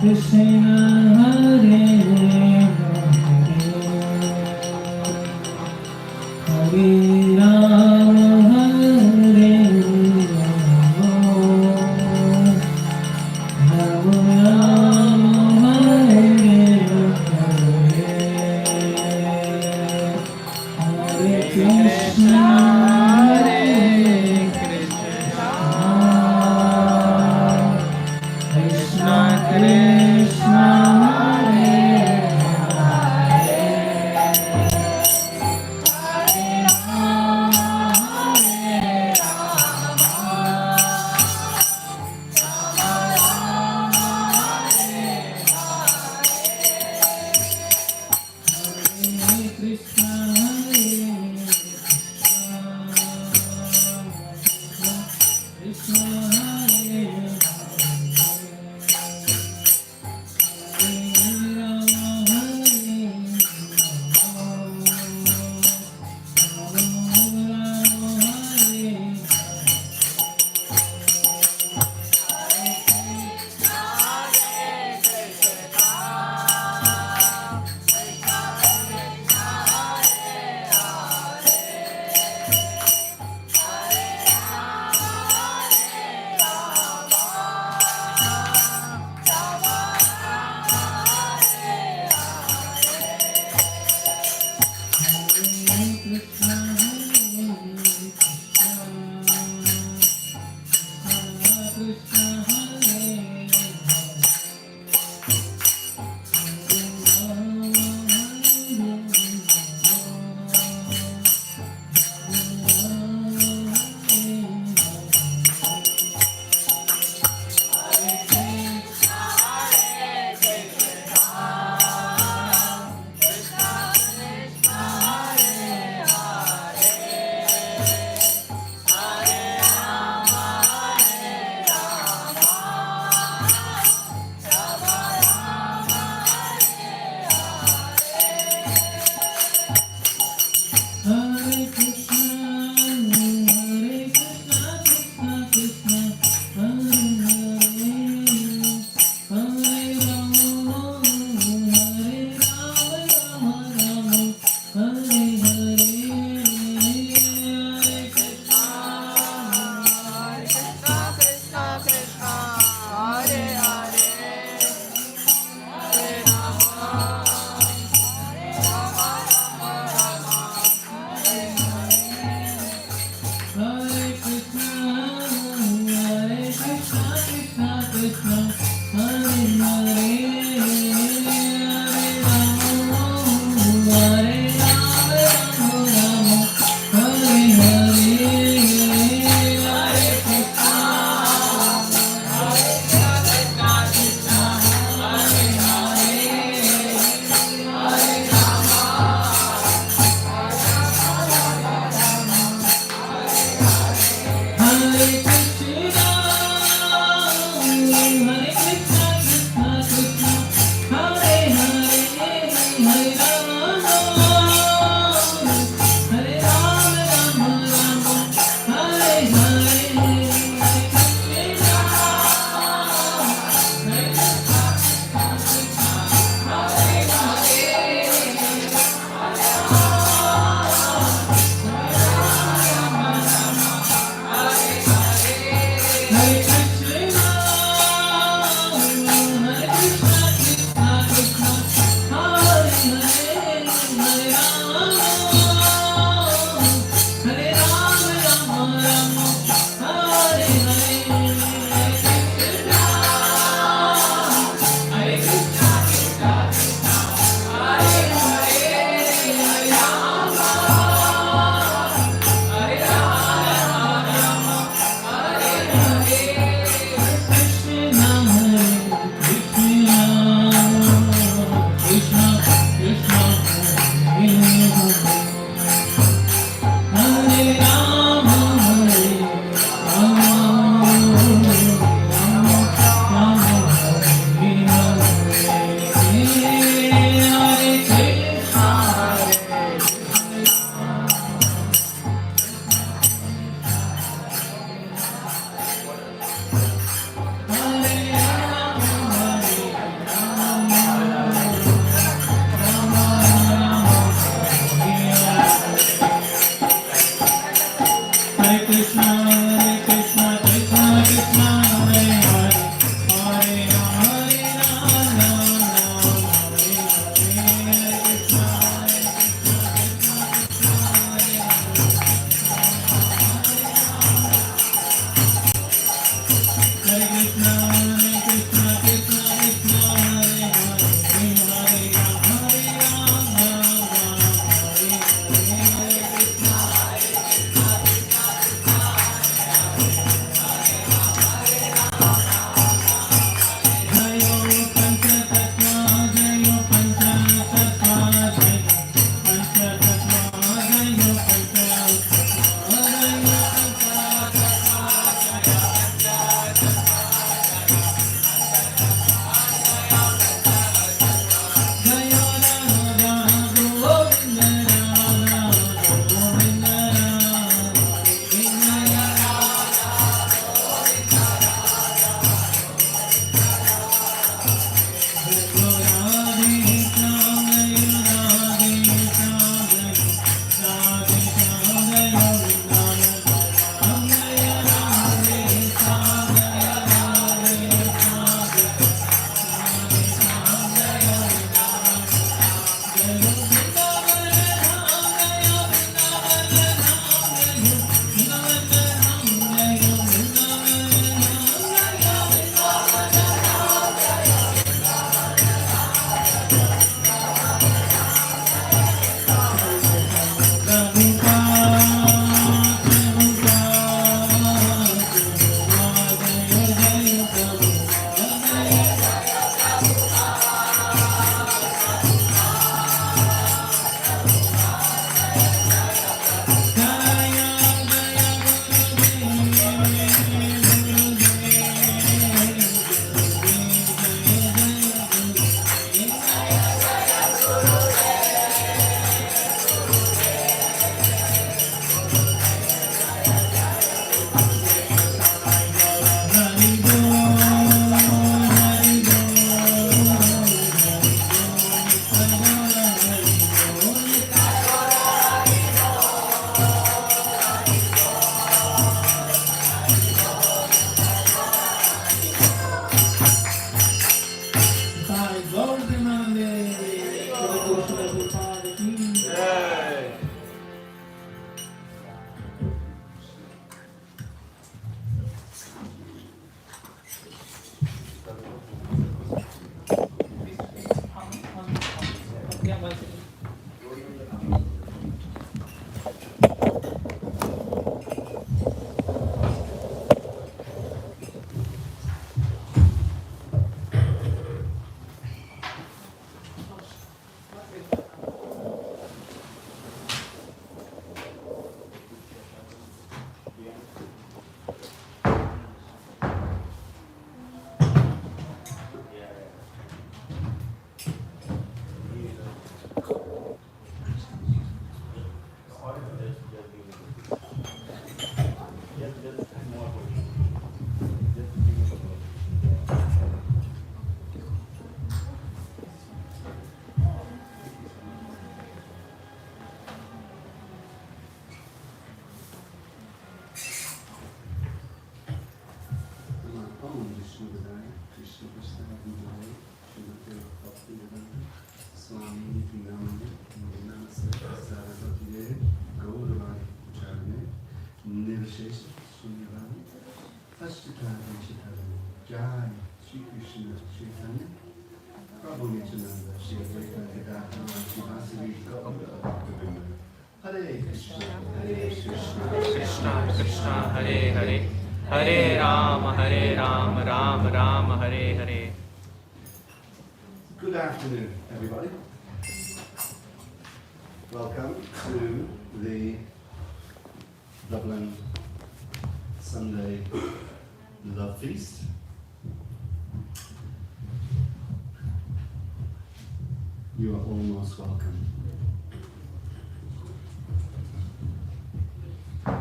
Hare Krishna, Ashtatara Chitara Jai Shri Krishna Chaitanya Prabhu Nityananda Shri Advaita Gadadhara Shivasari Gaura Bhaktivinoda Hare Krishna Krishna Krishna Hare Hare Hare Rama Rama Rama Hare Hare. Good afternoon, everybody. Welcome to the Dublin Sunday Love Feast. You are all most welcome. I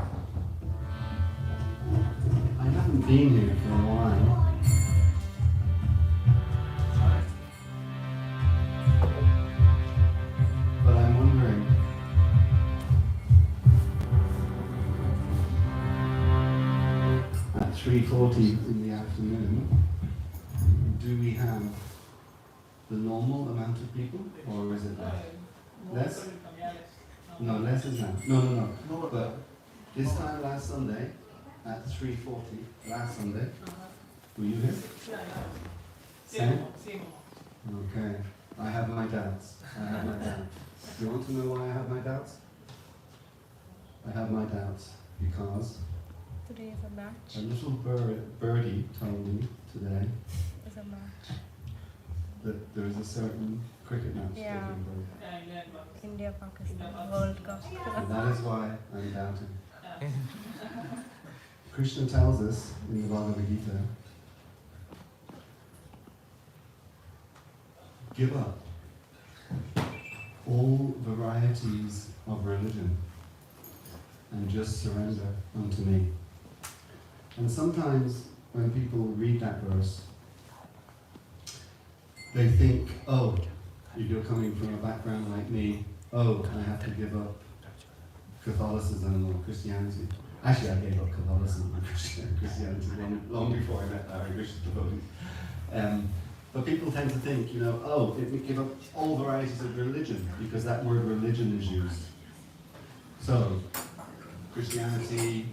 haven't been here for a while. But I'm wondering, at 3:40 in the afternoon, do we have the normal amount of people, or is it less? Less? No, less is now. No. But this time last Sunday, at 3:40, last Sunday, were you here? Same? Okay. I have my doubts. Do you want to know why I have my doubts? I have my doubts because today is a match. a little birdie told me today Is a match. that there is a certain cricket match Yeah. taking place. India Pakistan World Cup. And that is why I'm doubting. Krishna tells us in the Bhagavad Gita, give up all varieties of religion and just surrender unto me. And sometimes when people read that verse, they think, oh, if you're coming from a background like me, oh, I have to give up Catholicism or Christianity. Actually, I gave up Catholicism and Christianity long before I met our English devotees. But people tend to think, oh, if we give up all varieties of religion, because that word religion is used. So, Christianity,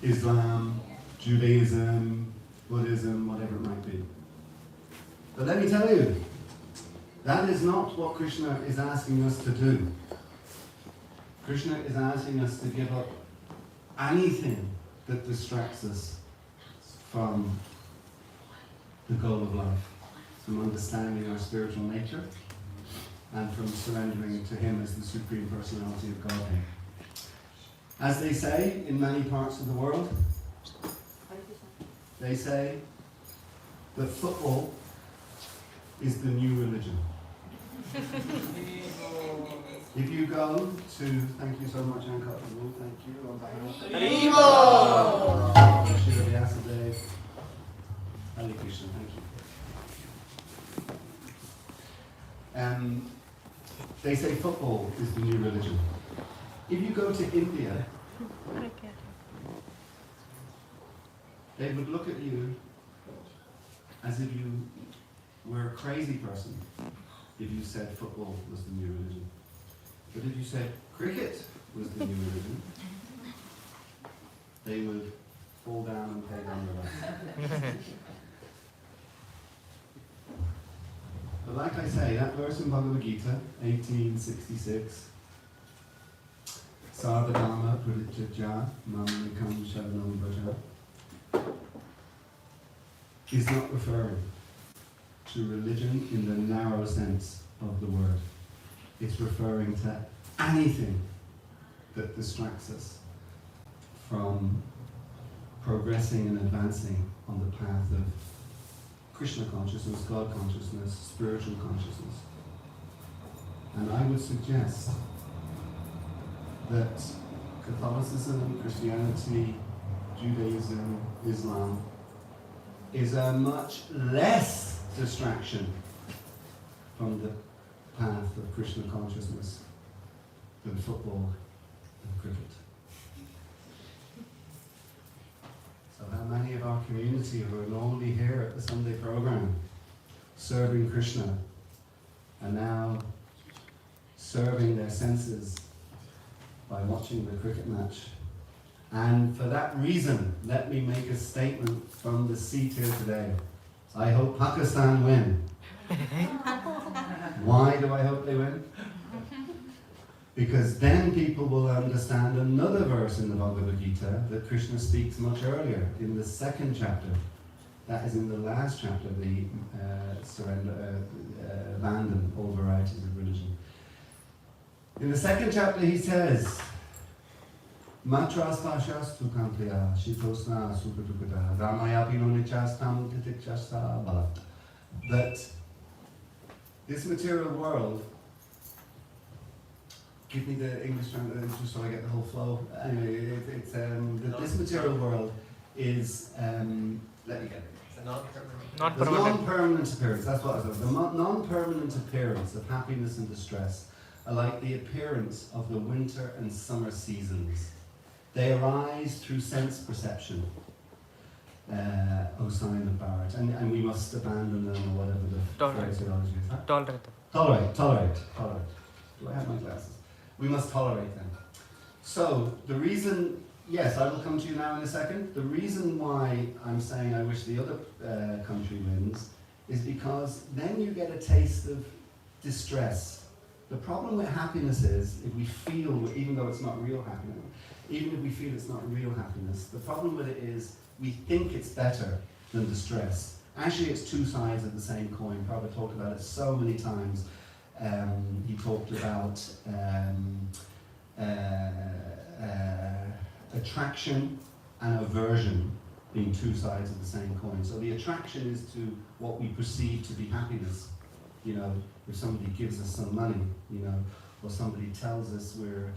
Islam, Judaism, Buddhism, whatever it might be. But let me tell you, that is not what Krishna is asking us to do. Krishna is asking us to give up anything that distracts us from the goal of life, from understanding our spiritual nature, and from surrendering to Him as the Supreme Personality of Godhead. As they say in many parts of the world, they say that football is the new religion. If you go to, thank you so much, Anka, thank you on behalf of Shri Vyasadeva, Hare Krishna, thank you. They say football is the new religion. If you go to India, Cricket. they would look at you as if you were a crazy person if you said football was the new religion. But if you said cricket was the new religion, they would fall down and pay down their lives. But like I say, that verse in Bhagavad Gita, 1866, Sarvadharma Parityajya Mamikam Sharanam Vraja, is not referring to religion in the narrow sense of the word. It's referring to anything that distracts us from progressing and advancing on the path of Krishna consciousness, God consciousness, spiritual consciousness. And I would suggest that Catholicism, Christianity, Judaism, Islam is a much less distraction from the path of Krishna consciousness than football and cricket. So how many of our community who are normally here at the Sunday program serving Krishna are now serving their senses by watching the cricket match And for that reason, let me make a statement from the seat here today. I hope Pakistan win. Why do I hope they win? Because then people will understand another verse in the Bhagavad Gita that Krishna speaks much earlier, in the 2nd chapter. That is in the last chapter, the abandon all varieties of religion. In the 2nd chapter he says, Matras pashas tu kampliya, shitosna sukatukata, ramaya pinonichastam titikchasta balat. That this material world, give me the English translation just so I get the whole flow. Anyway, it's that this material world is, let me get it. It's a non-permanent. The non-permanent appearance, that's what I said. The non-permanent appearance of happiness and distress are like the appearance of the winter and summer seasons. They arise through sense perception, O sign of Barrett, and we must abandon them, or whatever the phraseology is. Huh? Tolerate. Do I have my glasses? We must tolerate them. So, the reason, yes, I will come to you now in a second. The reason why I'm saying I wish the other country wins is because then you get a taste of distress. The problem with happiness is, if we feel, even though it's not real happiness, even if we feel it's not real happiness, the problem with it is we think it's better than distress. Actually, it's two sides of the same coin. Prabhupada talked about it so many times. He talked about attraction and aversion being two sides of the same coin. So the attraction is to what we perceive to be happiness. You know, if somebody gives us some money, you know, or somebody tells us we're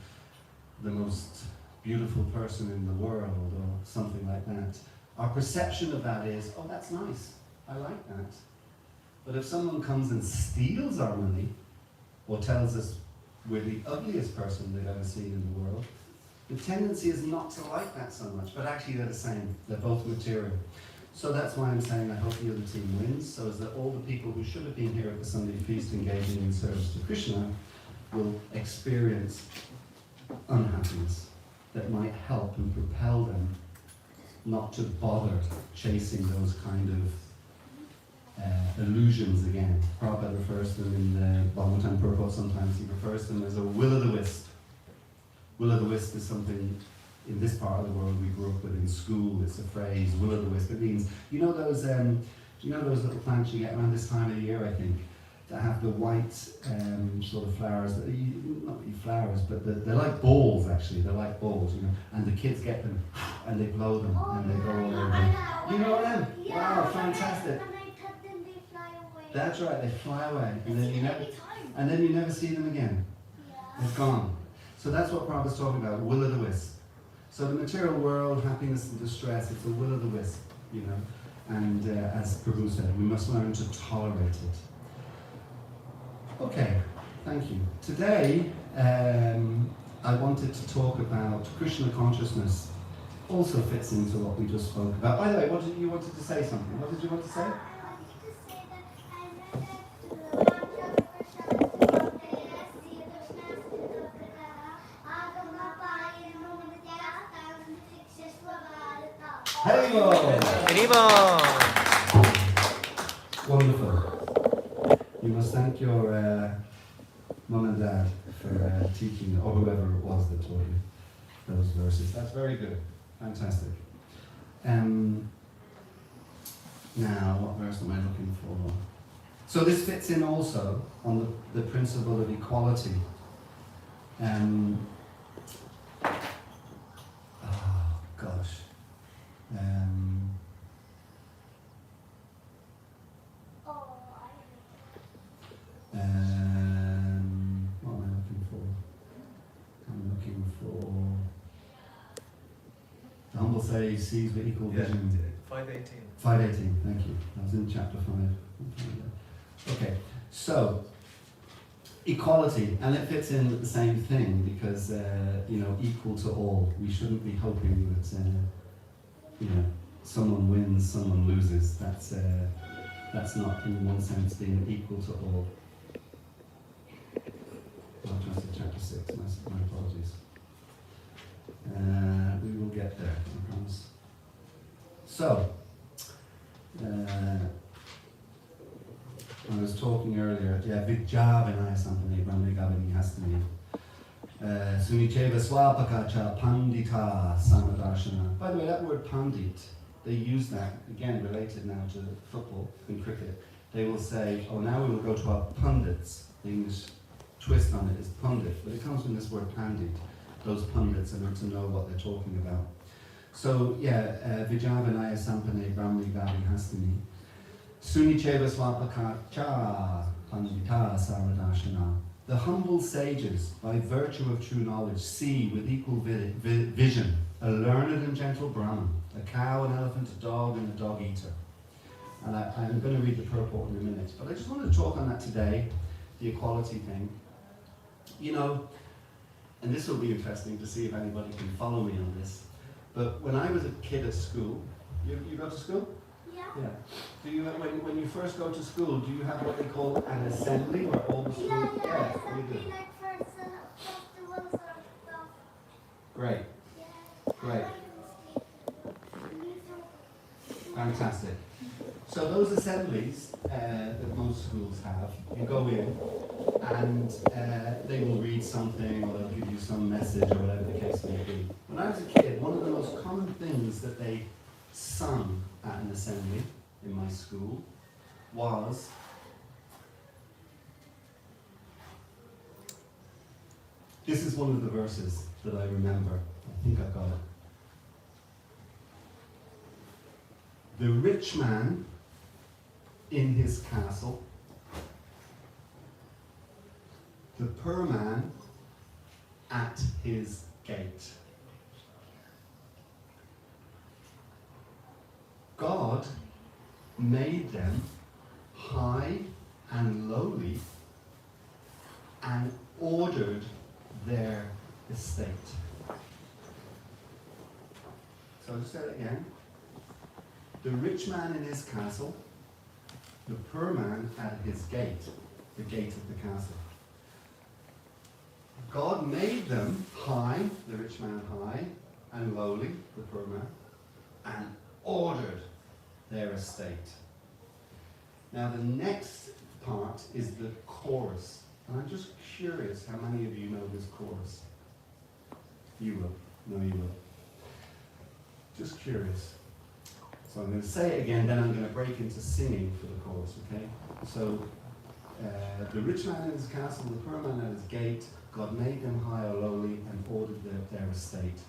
the most beautiful person in the world, or something like that. Our perception of that is, oh, that's nice, I like that. But if someone comes and steals our money, or tells us we're the ugliest person they've ever seen in the world, the tendency is not to like that so much, but actually they're the same, they're both material. So that's why I'm saying I hope the other team wins, so as that all the people who should have been here at the Sunday feast engaging in service to Krishna will experience unhappiness that might help and propel them not to bother chasing those kind of illusions again. Prabhupada refers to them in the Bhagavatam purport sometimes, he refers to them as a will-o'-the-wisp. Will-o'-the-wisp is something in this part of the world we grew up with in school. It's a phrase, will-o'-the-wisp. It means, you know those little plants you get around this time of the year, I think, that have the white sort of flowers, not really flowers, but they're like balls actually, they're like balls, you know, and the kids get them and they blow them and they go all over. You know them? Wow, fantastic. When I cut them, they fly away. That's right, they fly away and then you never see them again. They're gone. So that's what Prabhupada's talking about, will-o'-the-wisp. So the material world, happiness and distress, it's a will-o'-the-wisp, you know, and as Prabhu said, we must learn to tolerate it. Okay, thank you. Today, I wanted to talk about Krishna consciousness. Also fits into what we just spoke about. By the way, what did you wanted to say something? What did you want to say? I wanted to say that I read that mantra of Krishna is Wonderful. You must thank your mum and dad for teaching, or whoever it was that taught you those verses. That's very good. Fantastic. Now, what verse am I looking for? So this fits in also on the principle of equality. Oh, gosh. What am I looking for? I'm looking for... The humble say sees with equal vision. 518. 518, thank you. I was in chapter 5. Okay, so equality, and it fits in with the same thing because, equal to all. We shouldn't be hoping that, someone wins, someone loses. That's not, in one sense, being equal to all. I'll try to chapter 6, my apologies. We will get there, I promise. So, I was talking earlier, Vijjavinaya Sampane Brahmigavini Hastani. Sunicheva Swapaka Cha Pandita Samadarshana. By the way, that word pandit, they use that, again related now to football and cricket. They will say, oh, now we will go to our pundits. The English twist on it is pundit, but it comes from this word pandit. Those pundits are meant to know what they're talking about. So, Vijjavinaya Sampane Brahmigavini Hastani. Sunicheva Swapaka Cha Pandita Samadarshana. The humble sages, by virtue of true knowledge, see with equal vision a learned and gentle Brahman, a cow, an elephant, a dog, and a dog-eater. And I'm going to read the purport in a minute, but I just wanted to talk on that today, the equality thing. You know, and this will be interesting to see if anybody can follow me on this, but when I was a kid at school, you go to school? Yeah. Yeah. Do you, when you first go to school, do you have what they call an assembly where all the school? Yeah, you do. something like for festivals or stuff. Great. Yeah. Great. I like to Fantastic. So those assemblies that most schools have, you go in and they will read something or they'll give you some message or whatever the case may be. When I was a kid, one of the most common things that they sung at an assembly in my school was this is one of the verses that I remember. I think I've got it. The rich man in his castle, the poor man at his gate. God made them high and lowly and ordered their estate. So I'll just say it again. The rich man in his castle, the poor man at his gate, the gate of the castle. God made them high, the rich man high, and lowly, the poor man, and ordered their estate. Now the next part is the chorus. And I'm just curious how many of you know this chorus? You will. No, you will. Just curious. So I'm going to say it again, then I'm going to break into singing for the chorus, okay? So, the rich man in his castle, the poor man at his gate, God made them high or lowly and ordered their estate.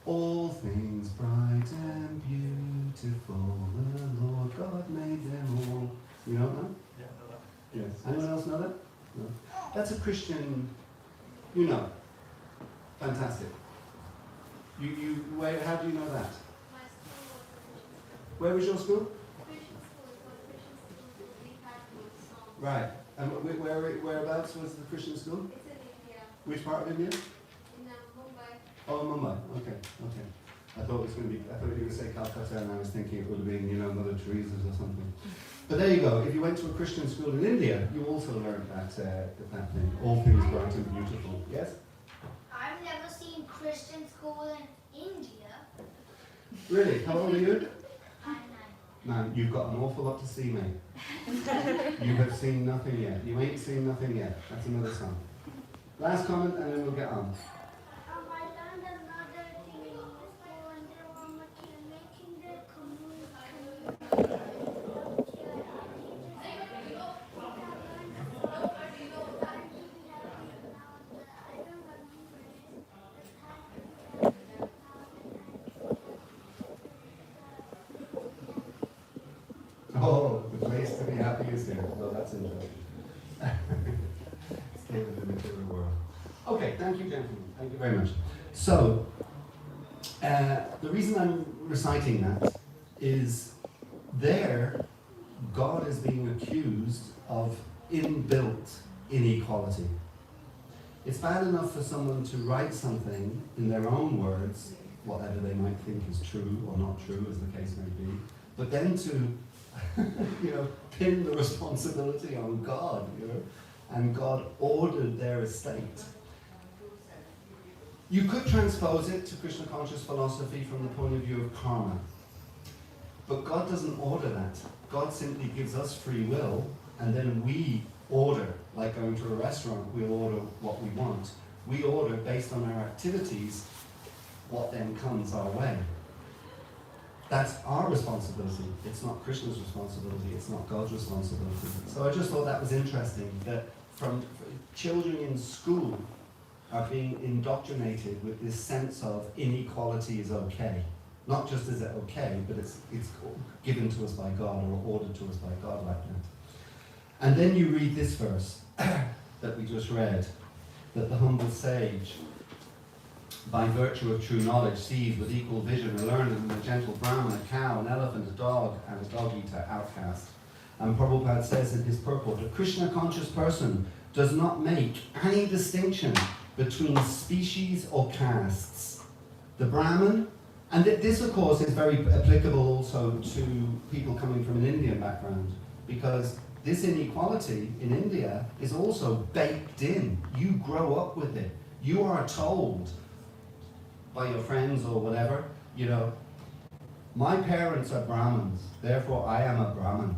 All things bright and beautiful, the Lord God made them all. You know that? Yeah, I know that. Yes. Anyone else know that? No. That's a Christian, you know. Fantastic. How do you know that? My school was a Christian school. Where was your school? Christian school. It was a Christian school. We had good songs. Right. And whereabouts was the Christian school? It's in India. Which part of India? In Mumbai. Oh, Mumbai. Okay. I thought it was going to be. I thought you were going to say Calcutta, and I was thinking it would have been, Mother Teresa's or something. But there you go. If you went to a Christian school in India, you also learned that thing. All things bright and beautiful. Yes. I've never seen Christian school in India. Really? How old are you? I'm 9. Man, you've got an awful lot to see, mate. You have seen nothing yet. You ain't seen nothing yet. That's another song. Last comment, and then we'll get on. I learned another thing in school, and they were making the community. Oh, the place to be happy is here. Well, that's interesting. Stay in the material world. Okay, thank you, gentlemen. Thank you very much. So, the reason I'm reciting that is there, God is being accused of inbuilt inequality. It's bad enough for someone to write something in their own words, whatever they might think is true or not true, as the case may be, but then to pin the responsibility on God, and God ordered their estate. You could transpose it to Krishna conscious philosophy from the point of view of karma. But God doesn't order that. God simply gives us free will, and then we order, like going to a restaurant, we'll order what we want. We order based on our activities what then comes our way. That's our responsibility. It's not Krishna's responsibility. It's not God's responsibility. So I just thought that was interesting, that from children in school are being indoctrinated with this sense of inequality is okay. Not just is it okay, but it's given to us by God or ordered to us by God like that. And then you read this verse that we just read, that the humble sage, by virtue of true knowledge, sees with equal vision a learned and a gentle Brahman, a cow, an elephant, a dog, and a dog-eater outcast. And Prabhupada says in his purport, a Krishna-conscious person does not make any distinction between species or castes. The Brahmin, and this of course is very applicable also to people coming from an Indian background, because this inequality in India is also baked in. You grow up with it. You are told by your friends or whatever, you know, my parents are Brahmins, therefore I am a Brahmin.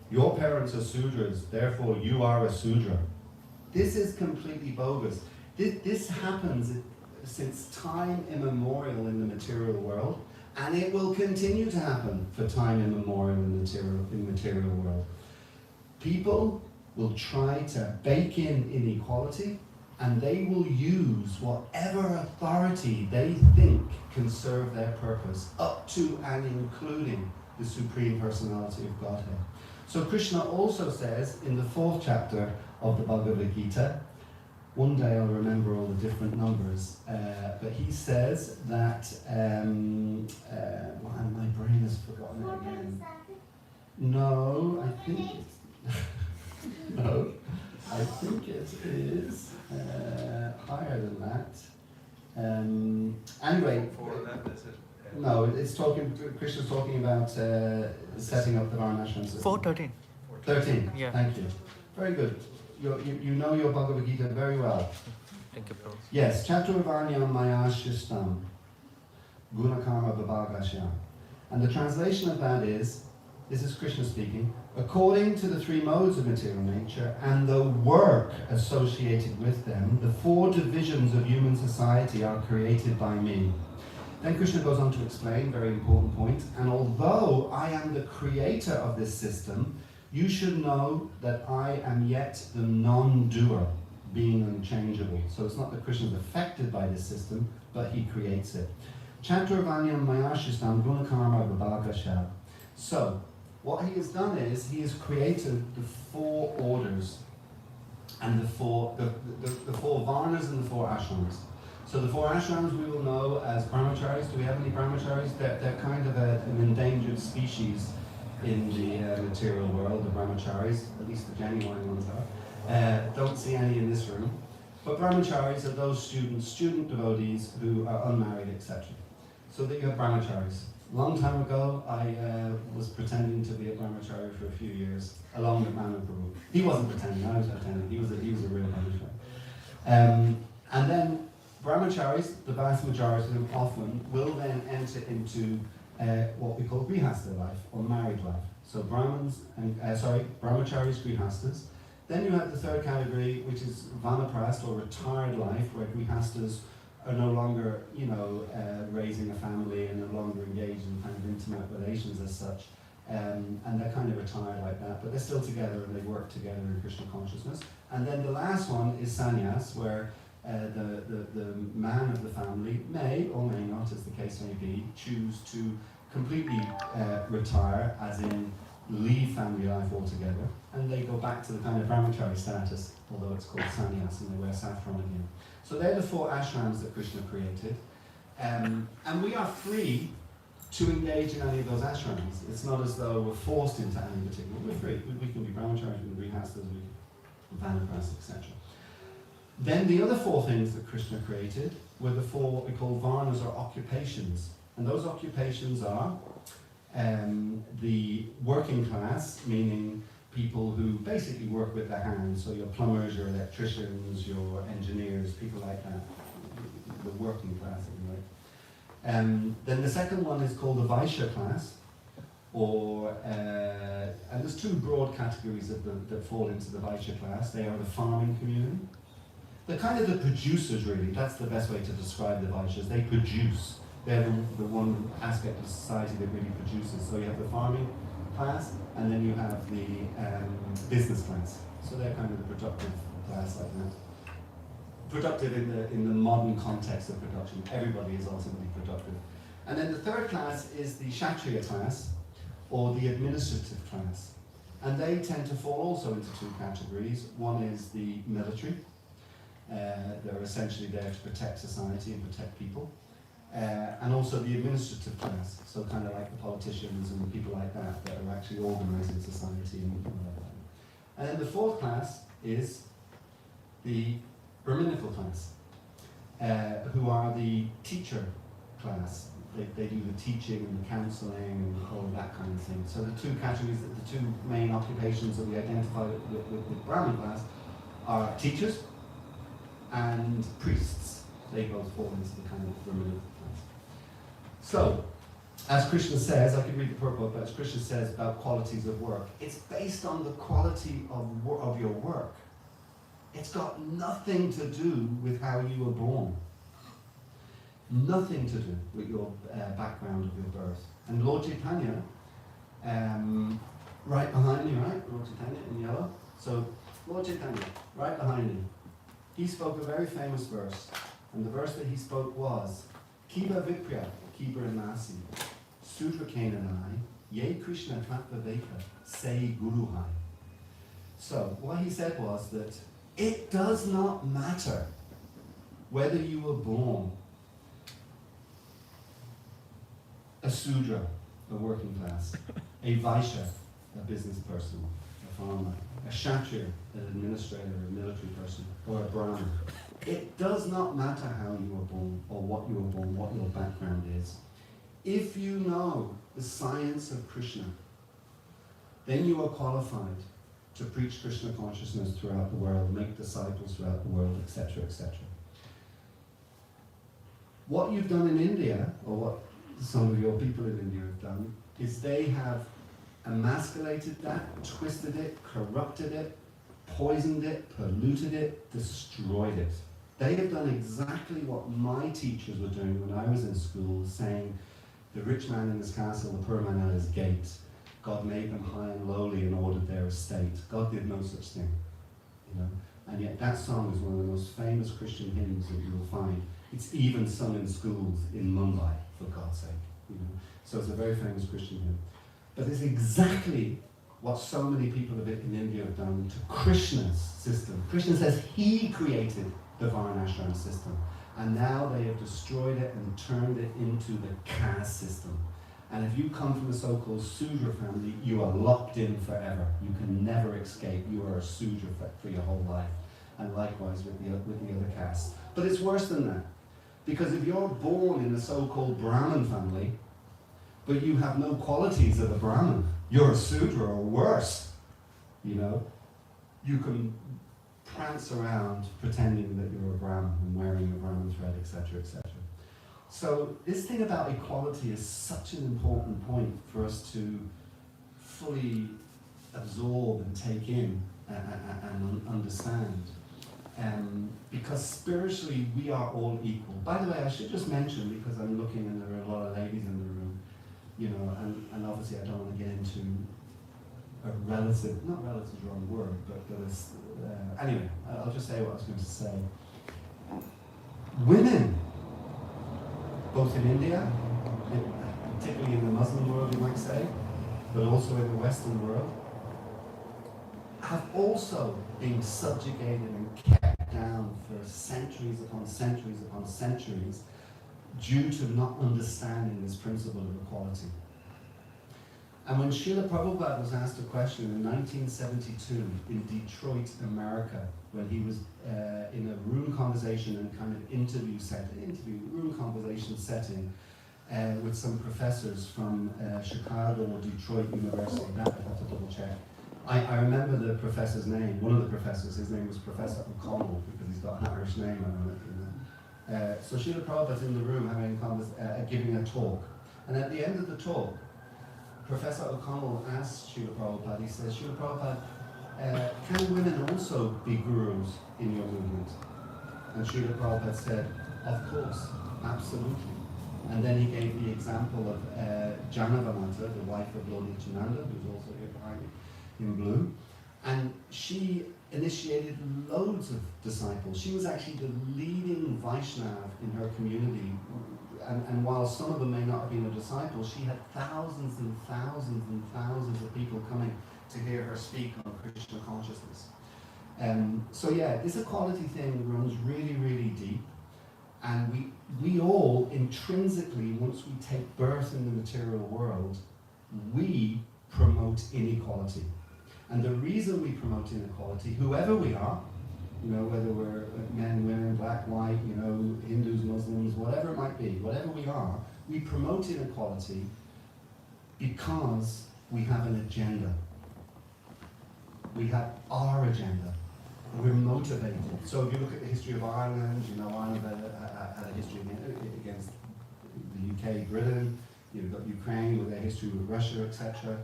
Your parents are Sudras, therefore you are a Sudra. This is completely bogus. This happens since time immemorial in the material world, and it will continue to happen for time immemorial in the material world. People will try to bake in inequality, and they will use whatever authority they think can serve their purpose, up to and including the Supreme Personality of Godhead. So Krishna also says in the 4th chapter of the Bhagavad Gita, one day I'll remember all the different numbers, but he says that, my brain has forgotten it again. No, I think, no, I think it is higher than that. Anyway, Before that, is it? no, it's talking. Krishna's talking about setting up the Varnashram system. 4:13. 13. Yeah. Thank you. Very good. You know your Bhagavad Gita very well. Thank you, Prabhu. Yes. Chaturvarnyam mayashishtam gunakarma vibhagasya. And the translation of that is, this is Krishna speaking, according to the 3 modes of material nature and the work associated with them, the 4 divisions of human society are created by me. Then Krishna goes on to explain, very important point, and although I am the creator of this system, you should know that I am yet the non-doer, being unchangeable. So it's not that Krishna is affected by this system, but he creates it. Chaturvanyam mayashishtam gunakarma vibhagasya. So, what he has done is, he has created the 4 orders, and the four varnas and the 4 ashrams. So the 4 ashrams we will know as brahmacharis. Do we have any brahmacharis? They're kind of an endangered species in the material world, the brahmacharis, at least the genuine ones are. Don't see any in this room. But brahmacharis are those student devotees who are unmarried, etc. So that you have brahmacharis. A long time ago, I was pretending to be a brahmachari for a few years, along with Manu Prabhu. He wasn't pretending, I was pretending. He was a real brahmachari. And then brahmacharis, the vast majority of them often, will then enter into what we call grihastha life, or married life. So brahmacharis, grihasthas. Then you have the 3rd category, which is vanaprast, or retired life, where grihasthas are no longer, raising a family and no longer engaged in kind of intimate relations as such. And they're kind of retired like that, but they're still together and they work together in Krishna consciousness. And then the last one is sannyas, where the man of the family may or may not, as the case may be, choose to completely retire, as in leave family life altogether, and they go back to the kind of brahmachari status, although it's called sannyas, and they wear saffron again. So they're the 4 ashrams that Krishna created, and we are free to engage in any of those ashrams. It's not as though we're forced into any particular. We're free. We can be brahmacharis, we can be grihasthas, we can be vanapras, etc. Then the other 4 things that Krishna created were the 4 what we call varnas, or occupations. And those occupations are the working class, meaning people who basically work with their hands. So your plumbers, your electricians, your engineers, people like that. the working class anyway. Then the second one is called the Vaishya class, or and there's two broad categories that fall into the Vaishya class. They are the farming community. They're kind of the producers, really. That's the best way to describe the Vaishyas. They produce. They're the one aspect of society that really produces. So you have the farming class, and then you have the business class. So they're kind of the productive class like that. Productive in the modern context of production. Everybody is ultimately productive. And then the third class is the Kshatriya class, or the administrative class. And they tend to fall also into two categories. One is the military. They're essentially there to protect society and protect people. And also the administrative class, so kind of like the politicians and people like that are actually organising society and people like that. And then the fourth class is the Brahminical class, who are the teacher class. They do the teaching and the counselling and all of that kind of thing. So the two categories, the two main occupations that we identify with Brahmin class are teachers and priests. They both fall into the kind of Brahminical class. So, as Krishna says, I could read the purport, but as Krishna says about qualities of work, it's based on the quality of your work. It's got nothing to do with how you were born. Nothing to do with your background of your birth. And Lord Chaitanya, right behind me, right? Lord Chaitanya in yellow. So, Lord Chaitanya, right behind me, he spoke a very famous verse. And the verse that he spoke was, Kiba Viprya, Kiba Nasi, Sudra Kananai, Ye Krishna Klatva Veka, Say Guru Hai. So, what he said was that it does not matter whether you were born a Sudra, a working class, a Vaishya, a business person, a farmer, a Kshatriya, an administrator, a military person, or a Brahmin. It does not matter how you were born, or what you were born, what your background is. If you know the science of Krishna, then you are qualified to preach Krishna consciousness throughout the world, make disciples throughout the world, etc., etc. What you've done in India, or what some of your people in India have done, is they have emasculated that, twisted it, corrupted it, poisoned it, polluted it, destroyed it. They have done exactly what my teachers were doing when I was in school, saying the rich man in his castle, the poor man at his gate. God made them high and lowly and ordered their estate. God did no such thing, you know. And yet that song is one of the most famous Christian hymns that you will find. It's even sung in schools in Mumbai, for God's sake, you know. So it's a very famous Christian hymn. But it's exactly what so many people in India have done to Krishna's system. Krishna says he created the Varnashram system. And now they have destroyed it and turned it into the caste system. And if you come from a so-called Sudra family, you are locked in forever. You can never escape. You are a Sudra for your whole life. And likewise with the other castes. But it's worse than that. Because if you're born in a so-called Brahmin family, but you have no qualities of a Brahmin, you're a Sudra or worse. You know, you can prance around pretending that you're a Brahmin and wearing a Brahmin thread, etc., etc. So this thing about equality is such an important point for us to fully absorb and take in and understand. Because spiritually we are all equal. By the way, I should just mention, because I'm looking and there are a lot of ladies in the room, you know, and obviously I don't want to get into a relative, not relative is the wrong word, but it's, anyway, I'll just say what I was going to say. Women, both in India, particularly in the Muslim world you might say, but also in the Western world, have also been subjugated and kept down for centuries upon centuries upon centuries due to not understanding this principle of equality. And when Srila Prabhupada was asked a question in 1972 in Detroit, America, when he was in a room conversation and kind of room conversation setting with some professors from Chicago or Detroit University, that I'd have to double check. I remember the professor's name, one of the professors, his name was Professor O'Connell, because he's got an Irish name on it, you know. So Srila Prabhupada's in the room giving a talk. And at the end of the talk, Professor O'Connell asked Srila Prabhupada, he says, Srila Prabhupada, can women also be gurus in your movement? And Srila Prabhupada said, of course, absolutely. And then he gave the example of Janavananta, the wife of Lord Nityananda, who's also here behind me in blue. And she initiated loads of disciples. She was actually the leading Vaishnav in her community. And while some of them may not have been a disciple, she had thousands and thousands and thousands of people coming to hear her speak on Krishna consciousness. So yeah, this equality thing runs really, really deep. And we all intrinsically, once we take birth in the material world, we promote inequality. And the reason we promote inequality, whoever we are, you know, whether we're men, women, black, white, you know, Hindus, Muslims, whatever it might be, whatever we are, we promote inequality because we have an agenda. We have our agenda. We're motivated. So if you look at the history of Ireland, you know, Ireland had a history against the UK, Britain. You've got Ukraine with their history with Russia, etc.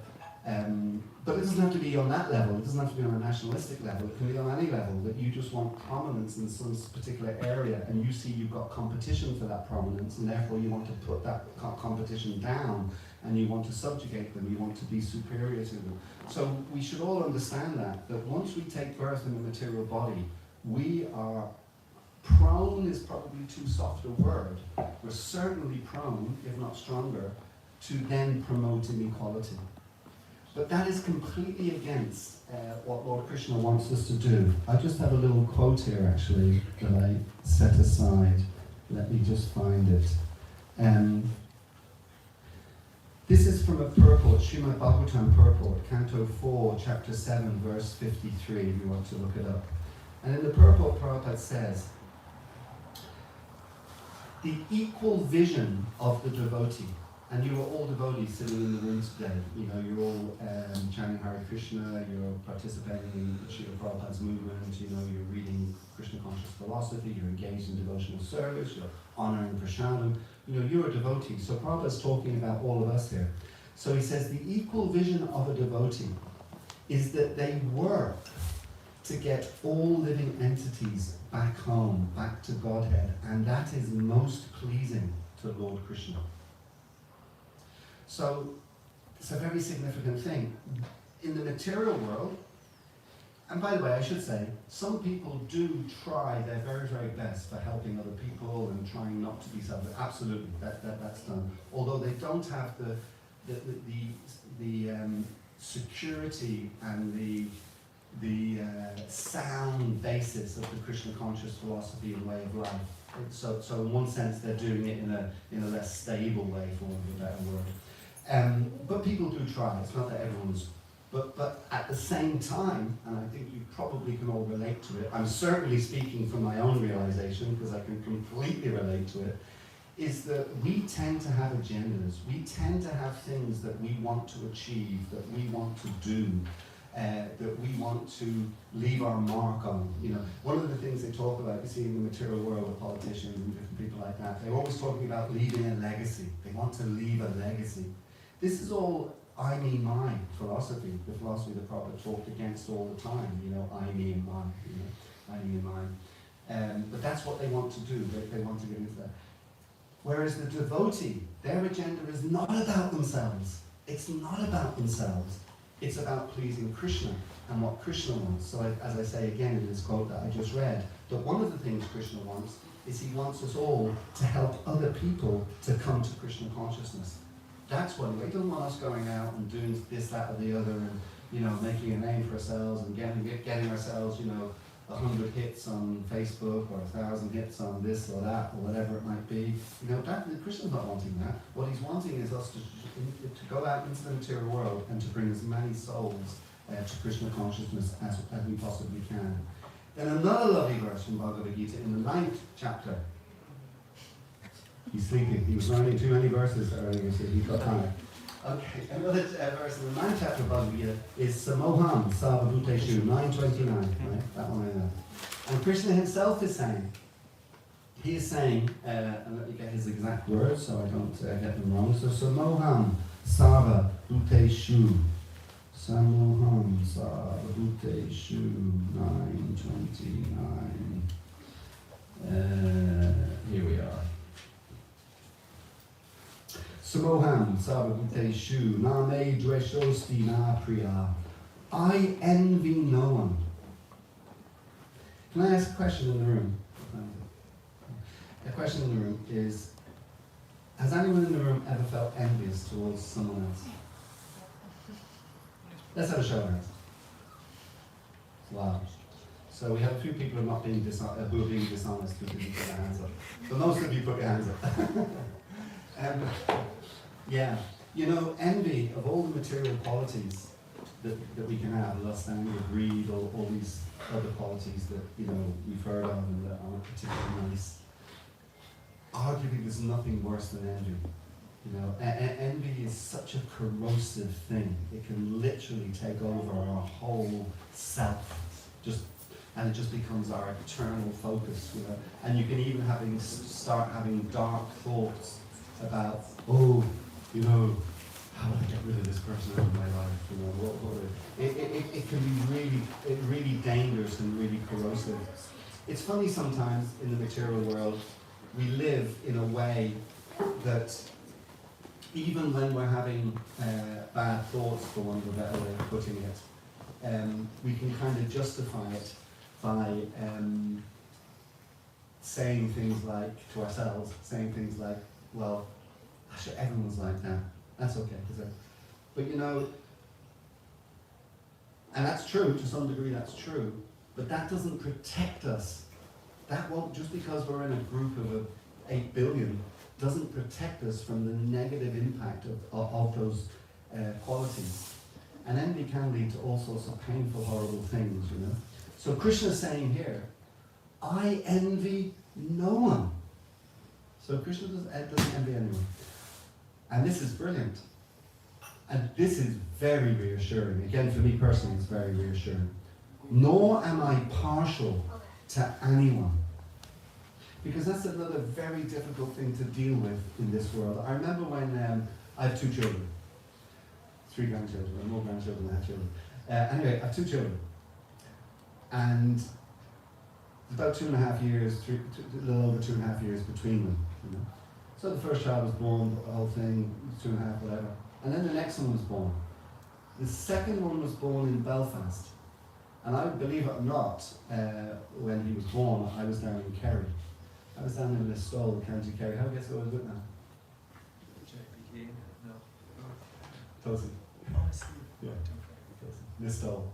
But it doesn't have to be on that level. It doesn't have to be on a nationalistic level. It can be on any level, that you just want prominence in some particular area, and you see you've got competition for that prominence, and therefore you want to put that competition down, and you want to subjugate them, you want to be superior to them. So we should all understand that once we take birth in the material body, we are prone is probably too soft a word. We're certainly prone, if not stronger, to then promote inequality. But that is completely against what Lord Krishna wants us to do. I just have a little quote here, actually, that I set aside. Let me just find it. This is from a purport, Srimad Bhagavatam purport, Canto 4, Chapter 7, verse 53, if you want to look it up. And in the purport, Prabhupada says, the equal vision of the devotee. And you are all devotees sitting in the room today. You know, you're all chanting Hare Krishna, you're participating in Srila Prabhupada's movement, you know, you're reading Krishna conscious philosophy, you're engaged in devotional service, you're honoring prasadam. You know, you're a devotee. So Prabhupada's talking about all of us here. So he says the equal vision of a devotee is that they work to get all living entities back home, back to Godhead, and that is most pleasing to Lord Krishna. So it's a very significant thing. In the material world, and by the way, I should say, some people do try their very, very best for helping other people and trying not to be selfish. Absolutely, that's done. Although they don't have the security and the sound basis of the Krishna conscious philosophy and way of life. So in one sense, they're doing it in a less stable way, for want of a better word. But people do try. It's not that everyone's. But at the same time, and I think you probably can all relate to it, I'm certainly speaking from my own realization because I can completely relate to it, is that we tend to have agendas. We tend to have things that we want to achieve, that we want to do, that we want to leave our mark on. You know, one of the things they talk about, you see in the material world with politicians and different people like that, they're always talking about leaving a legacy. They want to leave a legacy. This is all I, me, mine philosophy, the philosophy the Prophet talked against all the time, you know, I, me, and mine, you know, I, me, and mine. But that's what they want to do, they want to get into that. Whereas the devotee, their agenda is not about themselves. It's not about themselves. It's about pleasing Krishna and what Krishna wants. So as I say again in this quote that I just read, that one of the things Krishna wants is he wants us all to help other people to come to Krishna consciousness. That's one way. He doesn't want us going out and doing this, that, or the other, and you know, making a name for ourselves and getting ourselves, you know, 100 hits on Facebook or 1,000 hits on this or that or whatever it might be. You know, Krishna's not wanting that. What he's wanting is us to go out into the material world and to bring as many souls to Krishna consciousness as we possibly can. Then another lovely verse from Bhagavad Gita in the 9th chapter. He's sleeping. He was learning too many verses earlier, so he's got time. Okay, another verse in the 9th chapter of Bhagavad Gita is Samoham Sarvabhuteshu 9:29. Right? That one I know. And Krishna himself is saying, he is saying, and let me get his exact words so I don't get them wrong. So Samoham Sava Bhute Shu. Samoham Sava Bhute Shu 929. Here we are. Samoham Sava Bhute Shu Name Dreshosti Na Priya. I envy no one. Can I ask a question in the room? A question in the room is, has anyone in the room ever felt envious towards someone else? Let's have a show of hands. Wow. So we have a few people who are being dishonest who didn't put their hands up. But most of you put your hands up. Yeah, you know, envy of all the material qualities that we can have, lust, anger, greed, all these other qualities that, you know, we've heard of and that aren't particularly nice. Arguably, there's nothing worse than envy. You know, envy is such a corrosive thing. It can literally take over our whole self, and it just becomes our eternal focus. You know, and you can even start having dark thoughts about, oh, you know, how would I get rid of this person out of my life? You know, it can be really dangerous and really corrosive. It's funny sometimes in the material world, we live in a way that even when we're having bad thoughts, for want of a better way of putting it, we can kind of justify it by saying things like, to ourselves, saying things like, well, actually everyone's like that. That's okay. But you know, and that's true, to some degree that's true, but that doesn't protect us. That won't, just because we're in a group of 8 billion, doesn't protect us from the negative impact of those qualities. And envy can lead to all sorts of painful, horrible things, you know. So Krishna's saying here, I envy no one. So Krishna doesn't envy anyone. And this is brilliant. And this is very reassuring. Again, for me personally, it's very reassuring. Nor am I partial to anyone. Because that's another very difficult thing to deal with in this world. I remember when I have 2 children. 3 grandchildren, more grandchildren than I have children. Anyway, I have 2 children. And about 2.5 years, a little over 2.5 years between them. You know? So the first child was born, the whole thing, 2.5, whatever. And then the next one was born. The second one was born in Belfast. And I, believe it or not, when he was born, I was down in Kerry. I was down in Listowel, County Kerry. How do you guess what I was with now? JPK? No. Closing. Honestly. Yeah. Listowel.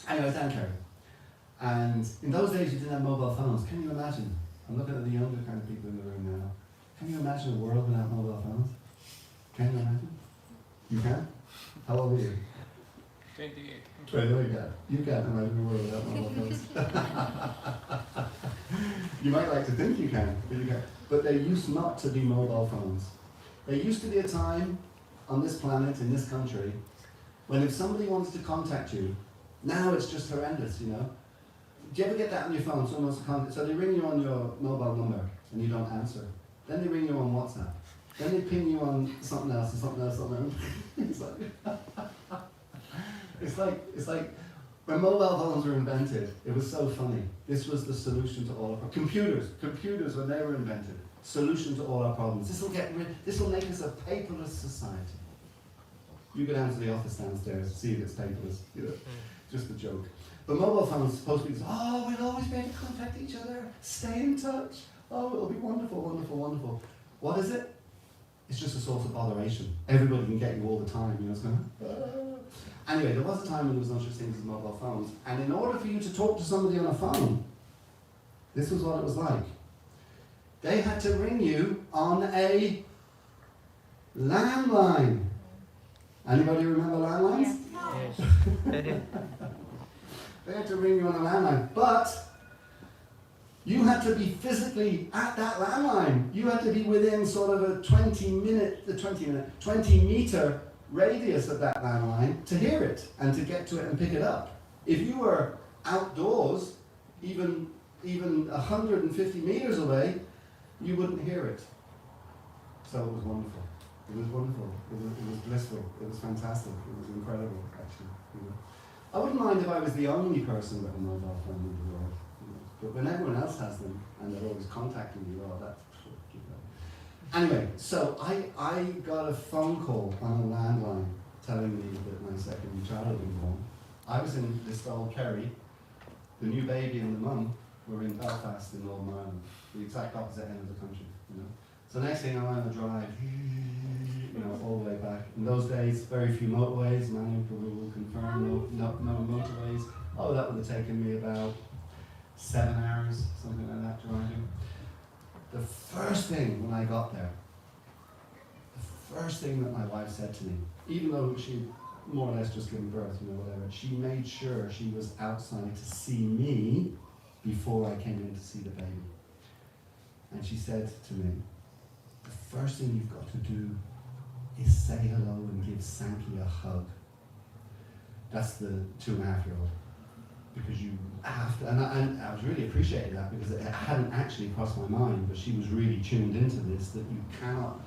Anyway, I was down in Kerry. And in those days, you didn't have mobile phones. Can you imagine? I'm looking at the younger kind of people in the room now. Can you imagine a world without mobile phones? Can you imagine? You can? How old are you? 28. Right, no, you can't imagine a world without mobile phones. You might like to think you can, but you can't. But there used not to be mobile phones. There used to be a time on this planet, in this country, when if somebody wants to contact you, now it's just horrendous, you know? Do you ever get that on your phone? Someone wants to contact, so they ring you on your mobile number and you don't answer. Then they ring you on WhatsApp. Then they ping you on something else and something else, something else. It's like when mobile phones were invented, it was so funny. This was the solution to all our problems. Computers when they were invented, solution to all our problems. This will make us a paperless society. You go down to the office downstairs, see if it's paperless, you know, just a joke. But mobile phones are supposed to be, oh, we'll always be able to contact each other, stay in touch. Oh, it'll be wonderful, wonderful, wonderful. What is it? It's just a source of botheration. Everybody can get you all the time, you know, it's going Anyway, there was a time when there was no such things as mobile phones. And in order for you to talk to somebody on a phone, this was what it was like. They had to ring you on a landline. Anybody remember landlines? Yes. They had to ring you on a landline. But you had to be physically at that landline. You had to be within sort of a 20 meter radius of that landline to hear it and to get to it and pick it up. If you were outdoors, even even 150 meters away, you wouldn't hear it. So it was wonderful. It was wonderful. It was blissful. It was fantastic. It was incredible, actually. You know. I wouldn't mind if I was the only person with a mobile phone in the world. You know. But when everyone else has them and they're always contacting you, oh, that's, you know. Anyway, so I got a phone call on a landline telling me that my second child had been born. I was in Listowel, Kerry. The new baby and the mum were in Belfast in Northern Ireland, the exact opposite end of the country. You know. So next thing I'm on a drive, you know, all the way back. In those days, very few motorways. Many people will confirm no motorways. Oh, that would have taken me about 7 hours, something like that, driving. The first thing when I got there, the first thing that my wife said to me, even though she more or less just given birth, you know, whatever, she made sure she was outside to see me before I came in to see the baby. And she said to me, the first thing you've got to do is say hello and give Sankey a hug. That's the 2.5-year-old. Because you have to, and I was really appreciating that because it hadn't actually crossed my mind, but she was really tuned into this, that you cannot,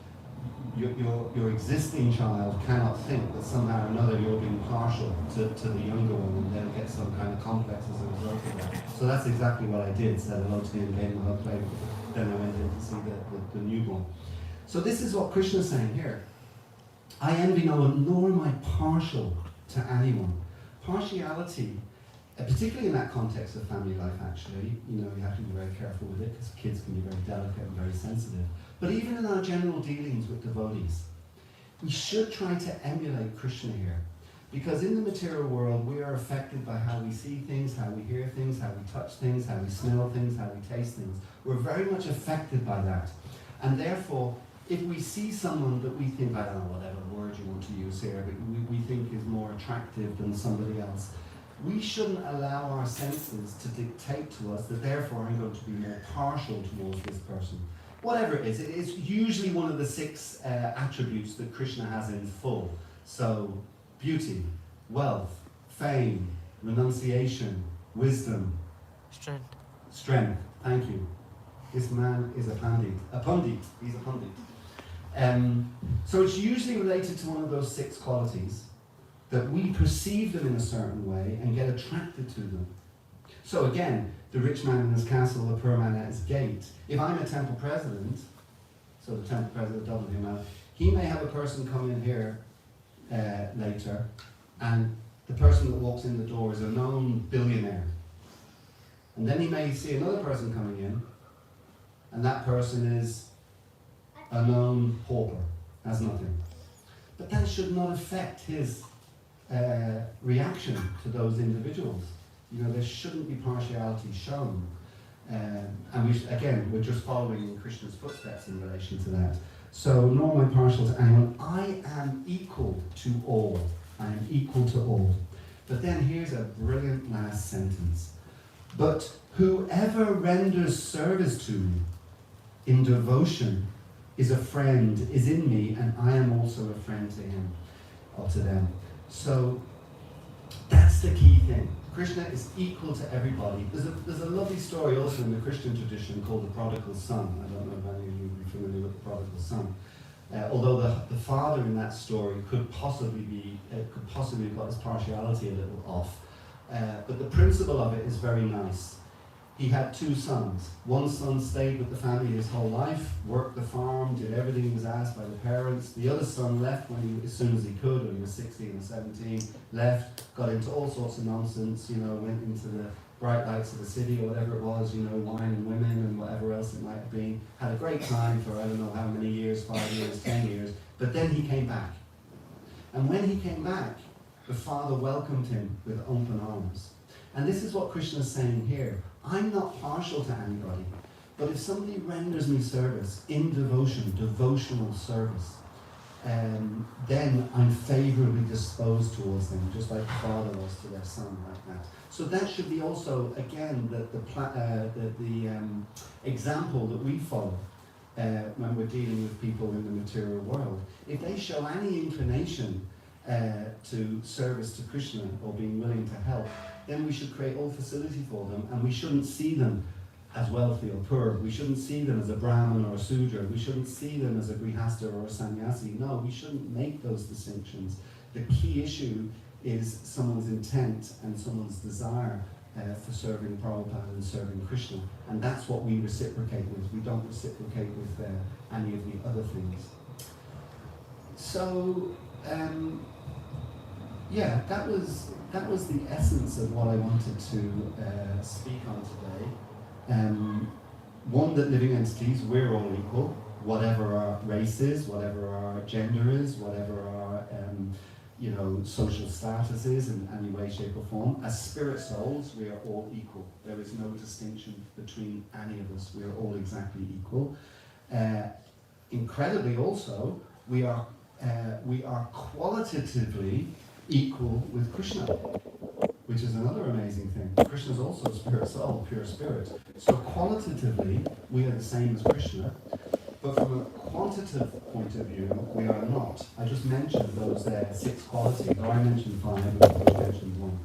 your existing child cannot think that somehow or another you're being partial to the younger one and they'll get some kind of complex as a result of that. So that's exactly what I did, said hello to him, gave him a hug, played with him. Then I went in to see the newborn. So this is what Krishna's saying here. I envy no one, nor am I partial to anyone. Partiality, particularly in that context of family life actually, you know, you have to be very careful with it because kids can be very delicate and very sensitive. But even in our general dealings with devotees, we should try to emulate Krishna here. Because in the material world, we are affected by how we see things, how we hear things, how we touch things, how we smell things, how we taste things. We're very much affected by that. And therefore, if we see someone that we think, I don't know, whatever word you want to use here, but we think is more attractive than somebody else, we shouldn't allow our senses to dictate to us that therefore I'm going to be more partial towards this person. Whatever it is usually one of the 6 attributes that Krishna has in full. So, beauty, wealth, fame, renunciation, wisdom, strength. Thank you. This man is a pandit. He's a pandit. So it's usually related to one of those 6 qualities that we perceive them in a certain way and get attracted to them. So again, the rich man in his castle, the poor man at his gate. If I'm a temple president, so the temple president double him out, he may have a person come in here later, and the person that walks in the door is a known billionaire. And then he may see another person coming in, and that person is a known pauper, has nothing. But that should not affect his reaction to those individuals. You know, there shouldn't be partiality shown. And we're just following Krishna's footsteps in relation to that. So, nor am I partial to anyone. I am equal to all. I am equal to all. But then here's a brilliant last sentence. But whoever renders service to me in devotion is a friend, is in me, and I am also a friend to him, or to them. So, that's the key thing. Krishna is equal to everybody. There's a lovely story also in the Christian tradition called the prodigal son. I don't know if any of you are familiar with the prodigal son. Although the father in that story could possibly have got his partiality a little off. But the principle of it is very nice. He had 2 sons. One son stayed with the family his whole life, worked the farm, did everything he was asked by the parents. The other son left as soon as he could, when he was 16 or 17, left, got into all sorts of nonsense, you know, went into the bright lights of the city or whatever it was, you know, wine and women and whatever else it might have been. Had a great time for I don't know how many years, 5 years, 10 years, but then he came back. And when he came back, the father welcomed him with open arms. And this is what Krishna is saying here. I'm not partial to anybody, but if somebody renders me service in devotion, devotional service, then I'm favorably disposed towards them, just like the father was to their son, like that. So that should be also, again, the example that we follow when we're dealing with people in the material world. If they show any inclination to service to Krishna or being willing to help, then we should create all facility for them, and we shouldn't see them as wealthy or poor. We shouldn't see them as a Brahmin or a Sudra. We shouldn't see them as a Grihastha or a sannyasi. No, we shouldn't make those distinctions. The key issue is someone's intent and someone's desire for serving Prabhupada and serving Krishna. And that's what we reciprocate with. We don't reciprocate with any of the other things. So, yeah, that was the essence of what I wanted to speak on today. One, that living entities, we're all equal, whatever our race is, whatever our gender is, whatever our social status is in any way, shape or form. As spirit souls, we are all equal. There is no distinction between any of us. We are all exactly equal. Incredibly also, we are qualitatively equal with Krishna, which is another amazing thing. Krishna is also a spirit soul, pure spirit. So qualitatively, we are the same as Krishna, but from a quantitative point of view, we are not. I just mentioned those 6 qualities, or I mentioned 5, and I mentioned 1.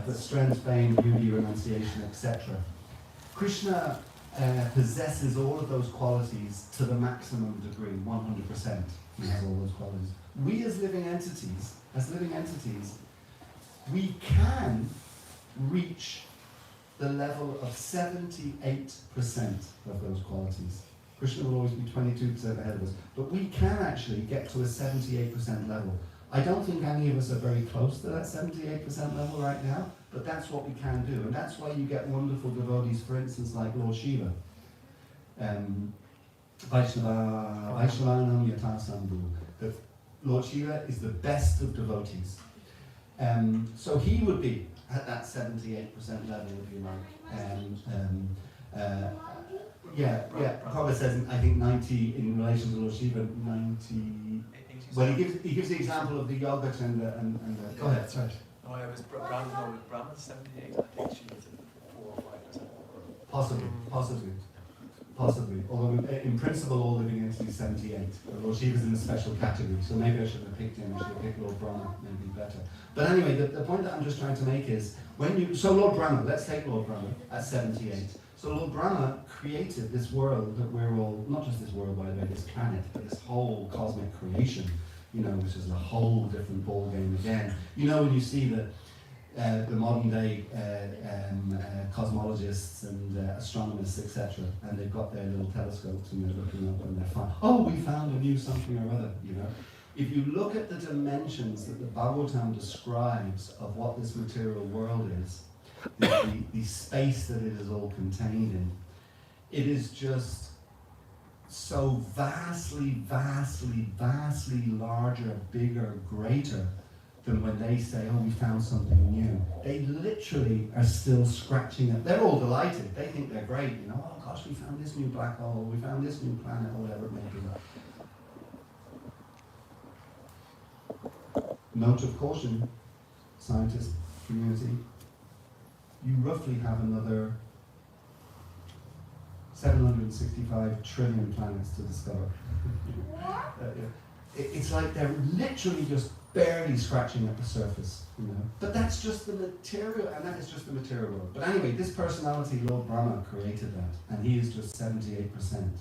The strength, fame, beauty, renunciation, etc. Krishna possesses all of those qualities to the maximum degree, 100%. He has all those qualities. We as living entities, we can reach the level of 78% of those qualities. Krishna will always be 22% ahead of us, but we can actually get to a 78% level. I don't think any of us are very close to that 78% level right now, but that's what we can do, and that's why you get wonderful devotees, for instance, like Lord Shiva. Vaishnavanam Yatha Sambhu. That Lord Shiva is the best of devotees. So he would be at that 78% level, if you like. Prabhupada says, I think 90 in relation to Lord Shiva, 90. Well, he gives the example of the yogurt and the. Go ahead, sorry. No, I was Brahman 78. I think she was at 4 or 5%. Possibly. Although in principle, all living entities 78. Lord Shiva's in a special category, so maybe I shouldn't have picked him. I should have picked Lord Brahma, maybe better. But anyway, the point that I'm just trying to make is so Lord Brahma. Let's take Lord Brahma at 78. So Lord Brahma created this world that we're all, not just this world by the way, this planet, but this whole cosmic creation, which is a whole different ball game again. When you see the modern day cosmologists and astronomers, etc., and they've got their little telescopes and they're looking up and they're fine. Oh, we found a new something or other, If you look at the dimensions that the Bhagavatam describes of what this material world is, the space that it is all contained in, it is just so vastly larger, bigger, greater than when they say, oh, we found something new. They literally are still scratching it. They're all delighted. They think they're great. Oh gosh, we found this new black hole, we found this new planet, or whatever it may be. Note of caution, scientist community. You roughly have another 765 trillion planets to discover. It's like they're literally just barely scratching at the surface, But that's just the material, and that is just the material world. But anyway, this personality, Lord Brahma, created that, and he is just 78%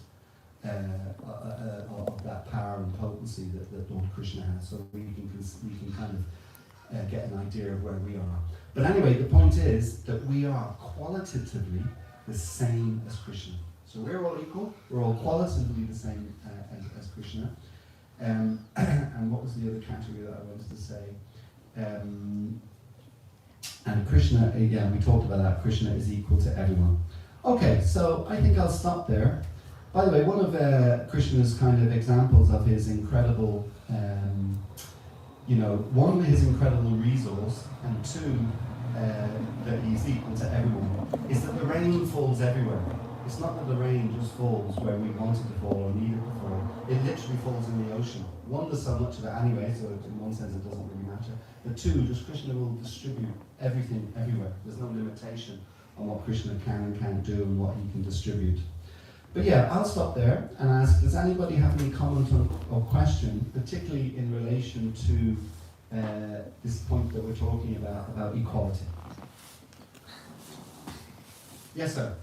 of that power and potency that Lord Krishna has. So we can kind of get an idea of where we are. But anyway, the point is that we are qualitatively the same as Krishna. So we're all equal, we're all qualitatively the same as Krishna. And what was the other category that I wanted to say? And Krishna, we talked about that. Krishna is equal to everyone. Okay, so I think I'll stop there. By the way, one of Krishna's kind of examples of his incredible, one, his incredible resource, and two, that he's equal to everyone, is that the rain falls everywhere. It's not that the rain just falls where we want it to fall or need it to fall. It literally falls in the ocean. One, there's so much of it anyway, so in one sense it doesn't really matter. But two, just Krishna will distribute everything everywhere. There's no limitation on what Krishna can and can't do and what he can distribute. But yeah, I'll stop there and ask, does anybody have any comment or question, particularly in relation to this point that we're talking about equality? Yes, sir.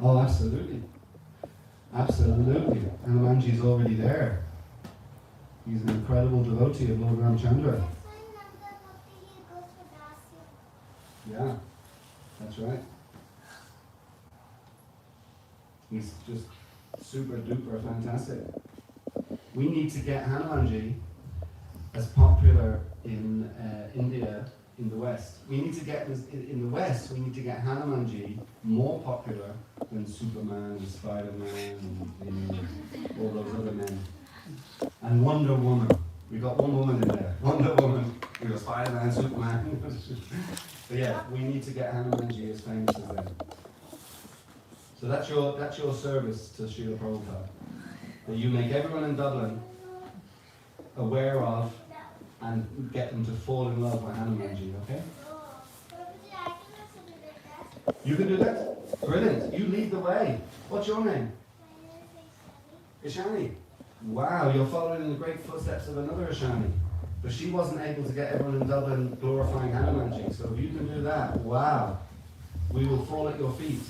Oh, absolutely. Absolutely. Hanumanji's already there. He's an incredible devotee of Lord Ramchandra. That's why Nanda Bhakti he goes for Dasya. Yeah, that's right. He's just super duper fantastic. We need to get Hanumanji as popular in India, in the West. We need to get, in the West, we need to get Hanumanji more popular than Superman and Spider-Man and all those other men. And Wonder Woman. We got one woman in there. Wonder Woman. We got Spider-Man, Superman. But yeah, we need to get Hanumanji as famous as them. So that's your service to Srila Prabhupada. That you make everyone in Dublin aware of and get them to fall in love with Hanumanji, okay? Oh, Prabhuji, I can also do that. You can do that? Brilliant. You lead the way. What's your name? My name is Ishani. Ishani. Wow, you're following in the great footsteps of another Ishani. But she wasn't able to get everyone in Dublin glorifying Hanumanji. So if you can do that, wow, we will fall at your feet.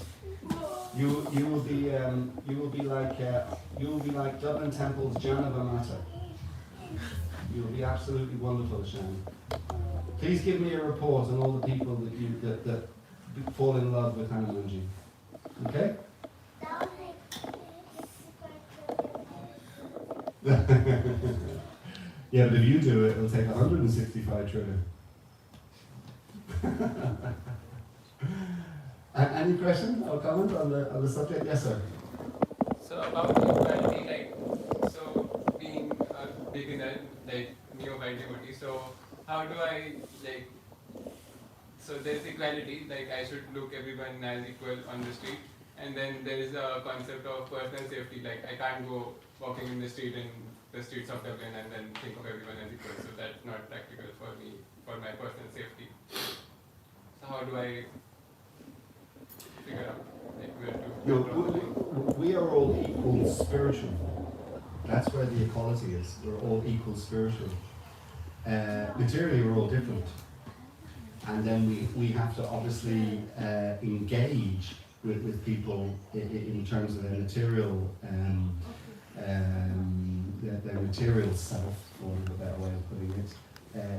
You will be like Dublin Temple's Janava Mata. You will be absolutely wonderful, Ishani. Please give me a report on all the people that fall in love with Hanumanji. Okay? That would make Yeah, but if you do it, it'll take 165 trillion. Any question or comment on the subject? Yes, sir. So about equality, like, so being a beginner, like neophyte devotee, so how do I, like, so there's equality, like I should look everyone as equal on the street, and then there is a concept of personal safety, like I can't go walking in the street in the streets of Dublin and then think of everyone as equal, so that's not practical for me, for my personal safety. So how do I figure out, like, where to We are all equal spiritually. That's where the equality is. We're all equal spiritually. Materially, we're all different. And then we have to obviously engage with people in terms of their material their material self, for a better way of putting it,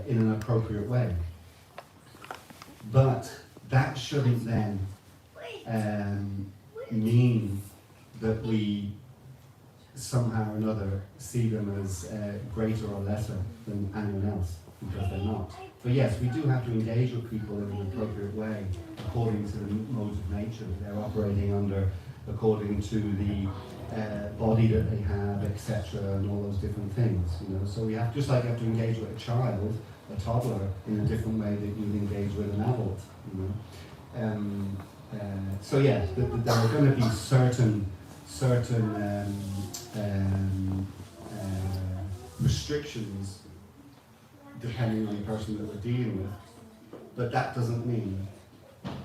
in an appropriate way. But that shouldn't then mean that we somehow or another see them as greater or lesser than anyone else, because they're not. But yes, we do have to engage with people in an appropriate way, according to the modes of nature that they're operating under, according to the body that they have, etc., and all those different things. You know, so we have, just like you have to engage with a child, a toddler, in a different way that you'd engage with an adult. You know, so yeah, there are going to be certain restrictions depending on the person that we're dealing with, but that doesn't mean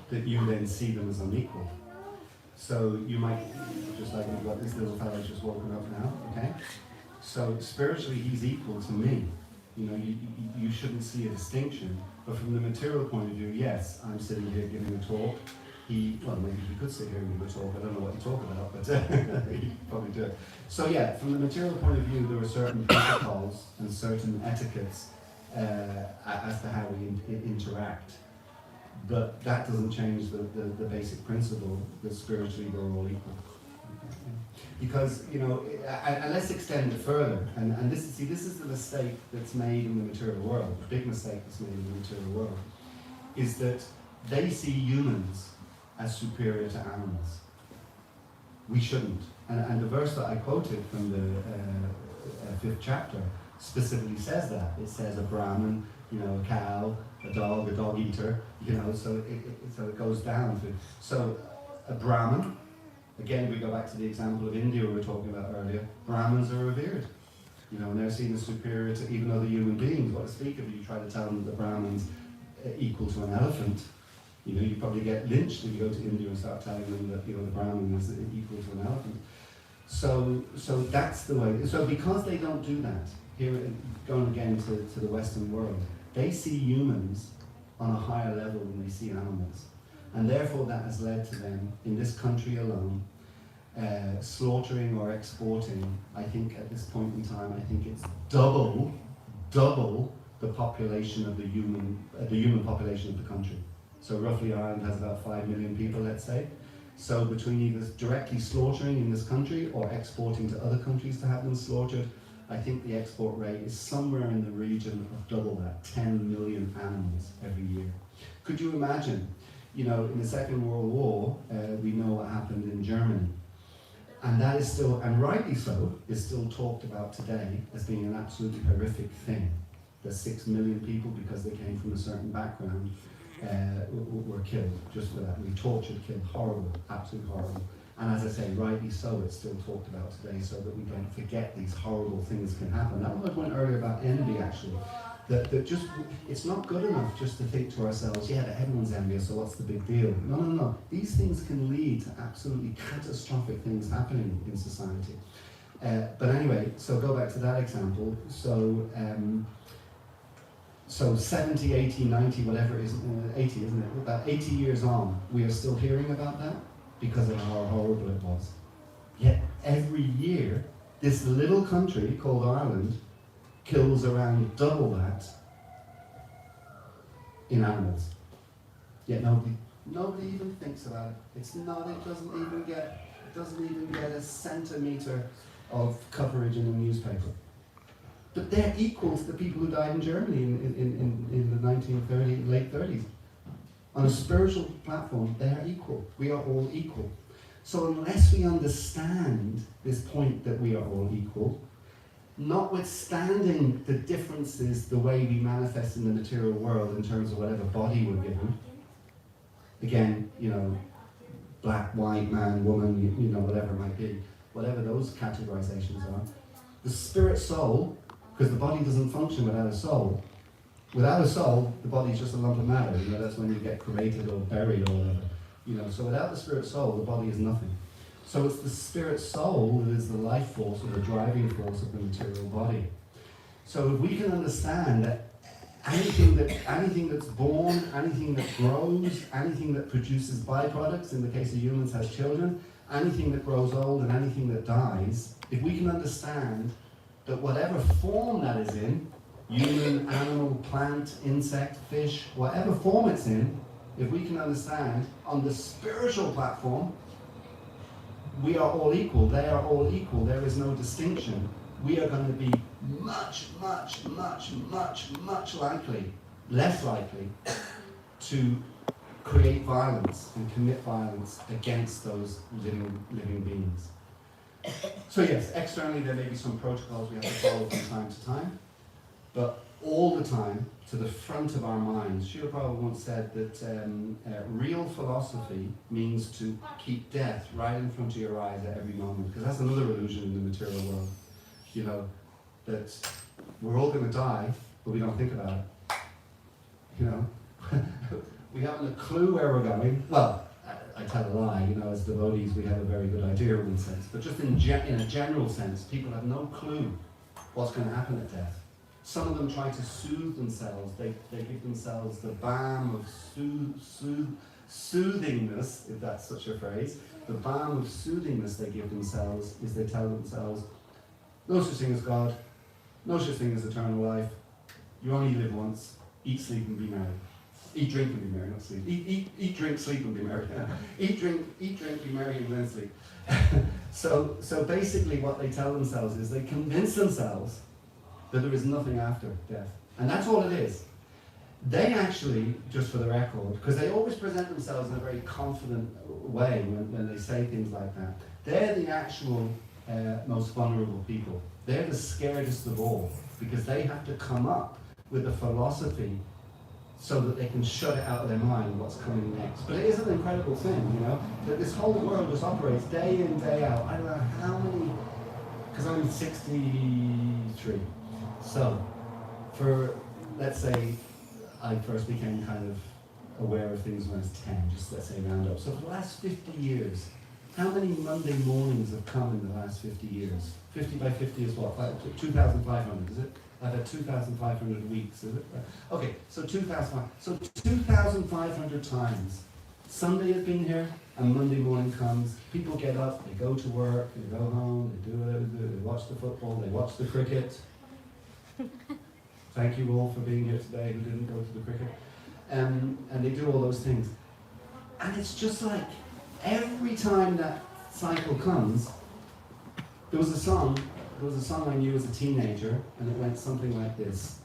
that you then see them as unequal. So you might, just like we've got this little fellow just walking up now, okay? So spiritually he's equal to me. You know, you shouldn't see a distinction, but from the material point of view, yes, I'm sitting here giving a talk. Well, maybe he could sit here and give a talk, I don't know what you talk about, but he probably do. So yeah, from the material point of view, there are certain protocols and certain etiquettes as to how we interact. But that doesn't change the basic principle that spiritually we're all equal. Because, you know, and let's extend it further, and this is the mistake that's made in the material world, the big mistake that's made in the material world, is that they see humans as superior to animals. We shouldn't. And the verse that I quoted from the 5th chapter specifically says that. It says a Brahmin, you know, a cow, a dog eater, you know, so it goes down to. So a Brahmin, again we go back to the example of India we were talking about earlier, Brahmins are revered. You know, and they're seen as superior to even other human beings. What to speak of, you try to tell them that the Brahmins equal to an elephant. You know, you probably get lynched if you go to India and start telling them that, you know, the Brahmin is equal to an elephant. So that's the way. So because they don't do that, here going again to the Western world, they see humans on a higher level than they see animals. And therefore that has led to them, in this country alone, slaughtering or exporting, I think at this point in time, I think it's double the population of the human population of the country. So roughly Ireland has about 5 million people, let's say. So between either directly slaughtering in this country or exporting to other countries to have them slaughtered, I think the export rate is somewhere in the region of double that, 10 million animals every year. Could you imagine, you know, in the Second World War, we know what happened in Germany. And that is still, and rightly so, is still talked about today as being an absolutely horrific thing. The 6 million people, because they came from a certain background, were killed just for that. We tortured, killed, horrible, absolutely horrible. And as I say, rightly so, it's still talked about today so that we don't forget these horrible things can happen. That was my point earlier about envy, actually. That just, it's not good enough just to think to ourselves, yeah, but everyone's envious, so what's the big deal? No. These things can lead to absolutely catastrophic things happening in society. But anyway, so go back to that example. So 70, 80, 90, whatever it is, 80, isn't it? About 80 years on, we are still hearing about that because of how horrible it was. Yet every year, this little country called Ireland kills around double that in animals. Yet nobody even thinks about it. It doesn't even get a centimetre of coverage in the newspaper. But they're equal to the people who died in Germany in the 1930s, late 30s. On a spiritual platform, they are equal. We are all equal. So unless we understand this point that we are all equal, notwithstanding the differences, the way we manifest in the material world in terms of whatever body we're given, again, you know, black, white, man, woman, you know, whatever it might be, whatever those categorizations are, the spirit soul, because the body doesn't function without a soul. Without a soul, the body's just a lump of matter. You know, that's when you get cremated or buried or whatever. You know, so without the spirit soul, the body is nothing. So it's the spirit soul that is the life force or the driving force of the material body. So if we can understand that anything that's born, anything that grows, anything that produces byproducts, in the case of humans has children, anything that grows old and anything that dies, if we can understand that whatever form that is in, human, animal, plant, insect, fish, whatever form it's in, if we can understand on the spiritual platform, we are all equal, they are all equal, there is no distinction. We are going to be much likely, less likely, to create violence and commit violence against those living beings. So yes, externally there may be some protocols we have to follow from time to time, but all the time, to the front of our minds. Srila Prabhupada once said that real philosophy means to keep death right in front of your eyes at every moment, because that's another illusion in the material world. You know, that we're all going to die, but we don't think about it. You know, we haven't a clue where we're going. Well, I tell a lie, you know, as devotees we have a very good idea in one sense, but just in a general sense, people have no clue what's going to happen at death. Some of them try to soothe themselves. They give themselves the balm of soothingness, if that's such a phrase. The balm of soothingness they give themselves is they tell themselves, no such thing as God, no such thing as eternal life. You only live once. Eat, sleep, and be merry. Eat, drink, and be merry, not sleep. Eat, drink, sleep, and be merry. Eat, drink, be merry, and then sleep. So basically what they tell themselves is they convince themselves that there is nothing after death. And that's all it is. They actually, just for the record, because they always present themselves in a very confident way when they say things like that, they're the actual most vulnerable people. They're the scaredest of all, because they have to come up with a philosophy so that they can shut it out of their mind what's coming next. But it is an incredible thing, you know, that this whole world just operates day in, day out. I don't know how many, because I'm 63. So, for, let's say, I first became kind of aware of things when I was 10, just let's say round up. So for the last 50 years, how many Monday mornings have come in the last 50 years? 50 by 50 is what? 2,500, is it? I've had 2,500 weeks, is it? Okay, so 2,500 times Sunday has been here, and Monday morning comes. People get up, they go to work, they go home, they do whatever they do, they watch the football, they watch the cricket. Thank you all for being here today who didn't go to the cricket. And they do all those things. And it's just like, every time that cycle comes, there was a song I knew as a teenager, and it went something like this.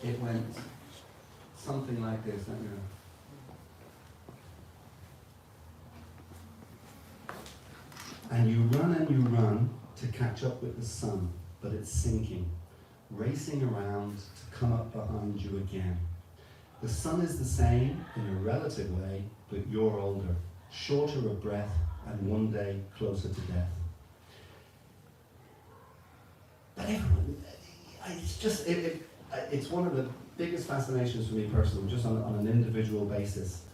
It went something like this, let me know. And you run to catch up with the sun, but it's sinking, racing around to come up behind you again. The sun is the same in a relative way, but you're older, shorter of breath, and one day closer to death. But everyone, it's just, it's one of the biggest fascinations for me personally, just on an individual basis,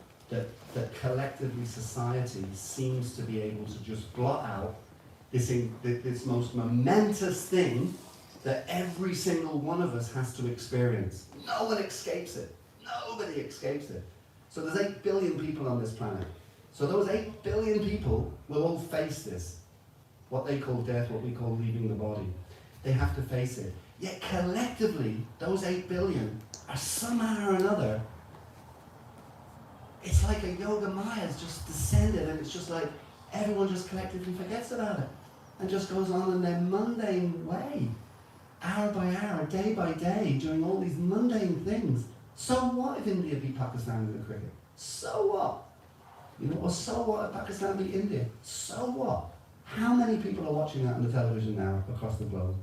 that collectively society seems to be able to just blot out this most momentous thing that every single one of us has to experience. No one escapes it. Nobody escapes it. So there's 8 billion people on this planet. So those 8 billion people will all face this. What they call death, what we call leaving the body. They have to face it. Yet collectively, those 8 billion are somehow or another, it's like a yoga maya's just descended, and it's just like everyone just collectively forgets about it and just goes on in their mundane way, hour by hour, day by day, doing all these mundane things. So what if India beat Pakistan in the cricket? So what? You know, or so what if Pakistan beat India? So what? How many people are watching that on the television now across the globe?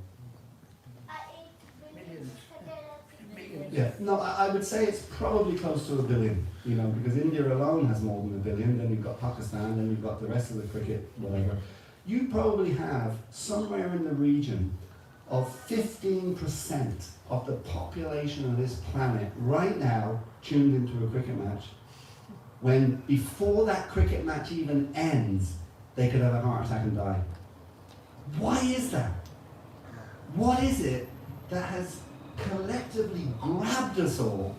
Yeah, no, I would say it's probably close to 1 billion, you know, because India alone has more than 1 billion, then you've got Pakistan, then you've got the rest of the cricket, whatever. You probably have somewhere in the region of 15% of the population of this planet right now tuned into a cricket match, when before that cricket match even ends, they could have a heart attack and die. Why is that? What is it that has collectively grabbed us all,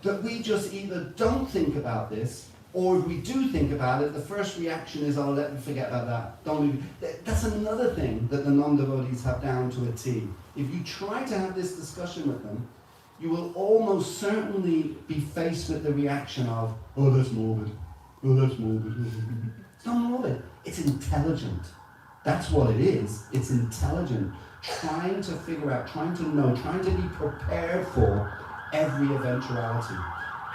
that we just either don't think about this, or if we do think about it, the first reaction is, oh, let me forget about that. Don't even. That's another thing that the non-devotees have down to a T. If you try to have this discussion with them, you will almost certainly be faced with the reaction of, oh, that's morbid. Oh, that's morbid. It's not morbid. It's intelligent. That's what it is. It's intelligent. Trying to figure out, trying to know, trying to be prepared for every eventuality.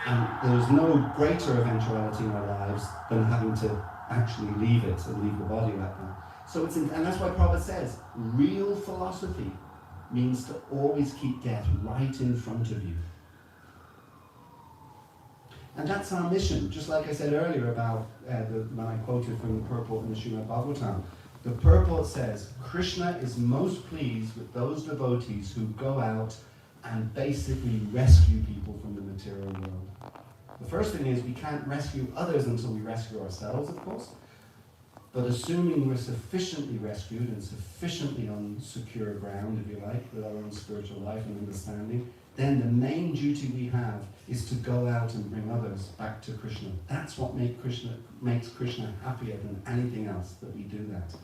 And there's no greater eventuality in our lives than having to actually leave it and leave the body like that. So it's, and that's why Prabhupada says, real philosophy means to always keep death right in front of you. And that's our mission. Just like I said earlier about when I quoted from the purport in the Srimad Bhagavatam. The purport says, Krishna is most pleased with those devotees who go out and basically rescue people from the material world. The first thing is we can't rescue others until we rescue ourselves, of course. But assuming we're sufficiently rescued and sufficiently on secure ground, if you like, with our own spiritual life and understanding, then the main duty we have is to go out and bring others back to Krishna. That's what makes Krishna happier than anything else, that we do that.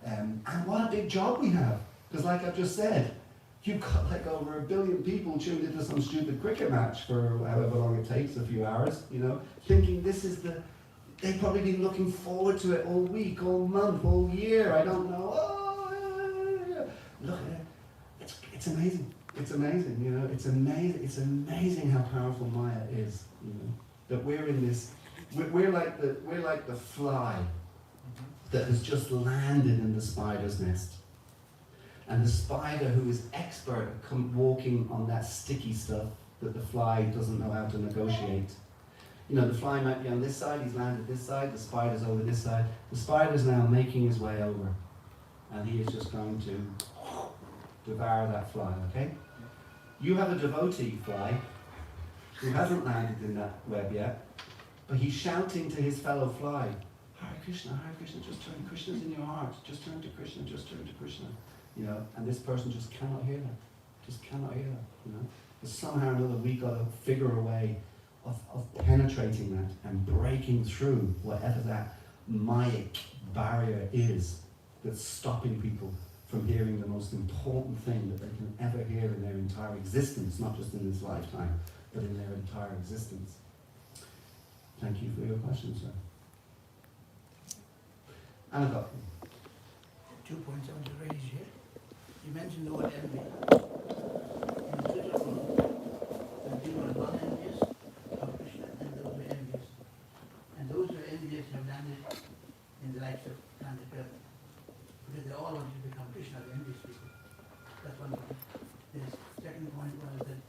And what a big job we have. Because like I've just said, you've got like over 1 billion people tuned into some stupid cricket match for however long it takes, a few hours, you know, thinking this is the... They've probably been looking forward to it all week, all month, all year, I don't know. Oh, look at it. It's amazing. It's amazing, you know, it's amazing how powerful Maya is, you know. That we're in this, we're like the fly that has just landed in the spider's nest. And the spider, who is expert at walking on that sticky stuff that the fly doesn't know how to negotiate. You know, the fly might be on this side, he's landed this side, the spider's over this side. The spider's now making his way over. And he is just going to devour that fly, okay? You have a devotee fly who hasn't landed in that web yet, but he's shouting to his fellow fly, Hare Krishna, just turn, Krishna's in your heart, just turn to Krishna, just turn to Krishna. You know, and this person just cannot hear that, you know. But somehow or another we got to figure a way of penetrating that and breaking through whatever that Mayic barrier is that's stopping people from hearing the most important thing that they can ever hear in their entire existence, not just in this lifetime, but in their entire existence. Thank you for your question, sir. Anna, 2 points I want to raise here. You mentioned the word envy. In the Twitter world, there are people who are non-envious of Krishna and those who are envious. And those who are envious have landed in the likes of planet Earth. Because they all want to become Krishna, the envious people. That's one point. The second point was that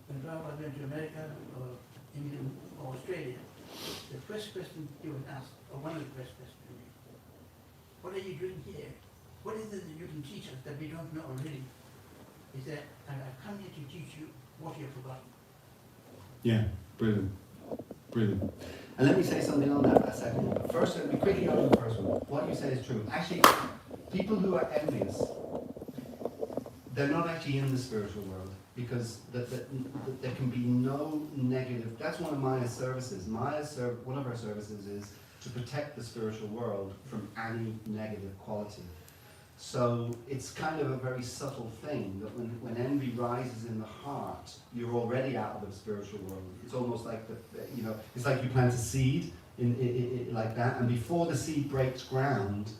when Prabhupada went to America or England or Australia, the first question he was asked, or one of the first questions, what are you doing here? What is it that you can teach us that we don't know already? He said, I've come here to teach you what you have forgotten. yeah, brilliant, brilliant. And let me say something on that second one. First, let me quickly go to the first one. What you say is true. Actually, people who are envious, they're not actually in the spiritual world, because there can be no negative. That's one of Maya's services. One of our services is to protect the spiritual world from any negative quality. So it's kind of a very subtle thing that when envy rises in the heart, you're already out of the spiritual world. It's almost like it's like you plant a seed like that, and before the seed breaks ground,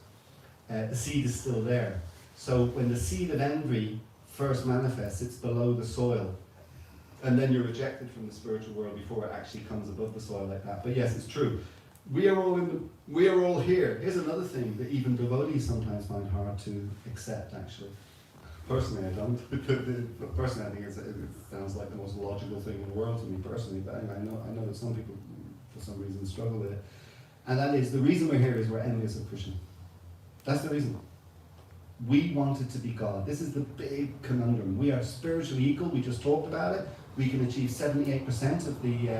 the seed is still there. So when the seed of envy first manifests, it's below the soil, and then you're rejected from the spiritual world before it actually comes above the soil like that. But yes, it's true. We are all here. Here's another thing that even devotees sometimes find hard to accept, actually. Personally, I don't. Personally, I think it sounds like the most logical thing in the world to me personally, but anyway, I know that some people, for some reason, struggle with it. And that is, the reason we're here is we're envious of Krishna. That's the reason. We wanted to be God. This is the big conundrum. We are spiritually equal. We just talked about it. We can achieve 78% of the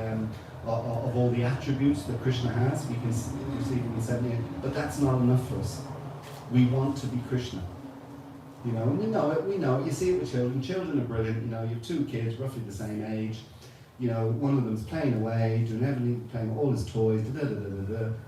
of all the attributes that Krishna has. We can receive them in 78, but that's not enough for us. We want to be Krishna. You know, and we know it. We know it. You see it with children. Children are brilliant. You know, you have two kids roughly the same age. You know, one of them's playing away, doing everything, playing with all his toys.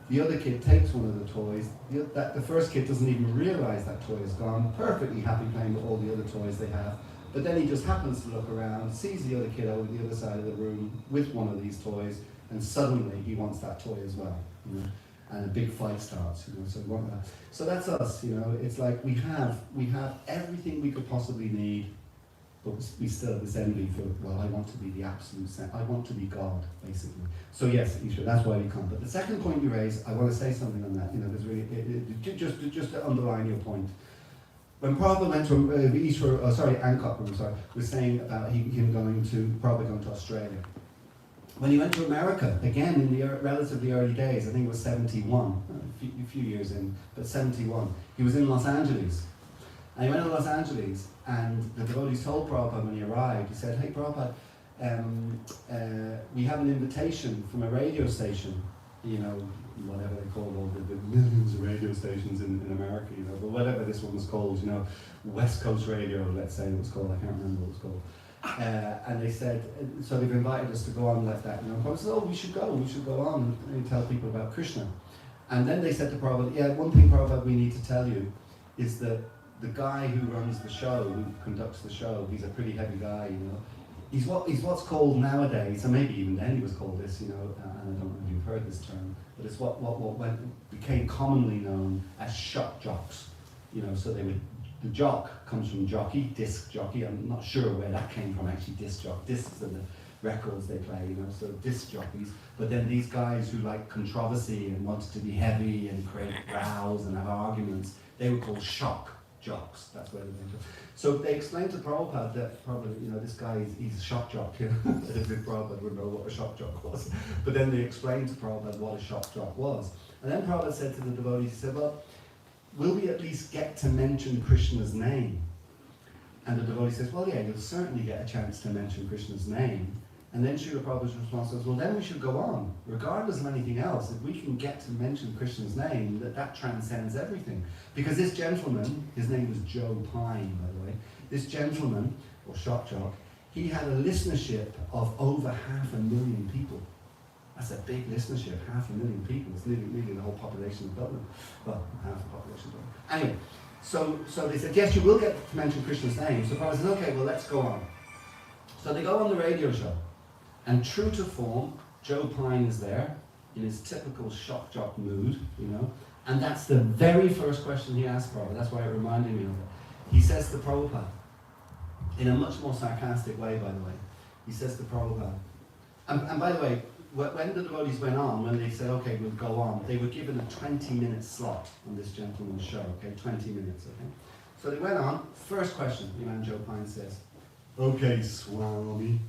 The other kid takes one of the toys. The first kid doesn't even realize that toy is gone. Perfectly happy playing with all the other toys they have. But then he just happens to look around, sees the other kid over the other side of the room with one of these toys, and suddenly he wants that toy as well. You know? And a big fight starts. You know, so we want that. So that's us. You know, it's like we have everything we could possibly need, but we still have this envy for, well, I want to be the absolute I want to be God, basically. So yes, Ishwar, that's why we come. But the second point you raised, I want to say something on that. You know, there's really just to underline your point. When Prabhupada went to Angkor, was saying about him probably going to Australia. When he went to America, again in the relatively early days, I think it was 71, a few years in, but 71, he was in Los Angeles. And he went to Los Angeles, and the devotees told Prabhupada when he arrived, he said, hey Prabhupada, we have an invitation from a radio station, you know, whatever they call all the millions of radio stations in America, you know, but whatever this one was called, you know, West Coast Radio, let's say it was called, I can't remember what it was called. And they said, so they've invited us to go on like that, you know, and I said, oh, we should go on and tell people about Krishna. And then they said to Prabhupada, yeah, one thing Prabhupada we need to tell you is that the guy who runs the show, who conducts the show, he's a pretty heavy guy, you know. He's what's called nowadays, and maybe even then he was called this, you know, and I don't know if you've heard this term, but it's what became commonly known as shock jocks. You know, so the jock comes from jockey, disc jockey. I'm not sure where that came from actually, disc jock. Discs are the records they play, you know, so disc jockeys. But then these guys who like controversy and wanted to be heavy and create rows and have arguments, they were called shock jocks. That's where they came from. So they explained to Prabhupada that probably, you know, this guy he's a shock jock, you know. Prabhupada would know what a shock jock was. But then they explained to Prabhupada what a shock jock was. And then Prabhupada said to the devotees, he said, well, will we at least get to mention Krishna's name? And the devotee says, well, yeah, you'll certainly get a chance to mention Krishna's name. And then Srila Prabhupada's response was, well, then we should go on. Regardless of anything else, if we can get to mention Krishna's name, that transcends everything. Because this gentleman, his name was Joe Pine, by the way, this gentleman, or shock jock, he had a listenership of over 500,000 people. That's a big listenership, 500,000 people. It's nearly the whole population of Dublin. Well, half the population of Dublin. Anyway, so they said, yes, you will get to mention Krishna's name. So Prabhupada said, okay, well, let's go on. So they go on the radio show. And true to form, Joe Pine is there in his typical shock jock mood, you know. And that's the very first question he asked Prabhupada. That's why it reminded me of it. He says to Prabhupada, in a much more sarcastic way, by the way, he says to Prabhupada, and by the way, when the devotees went on, when they said, okay, we'll go on, they were given a 20-minute slot on this gentleman's show, okay, 20 minutes, okay? So they went on, first question, you know, Joe Pine says, okay, Swami,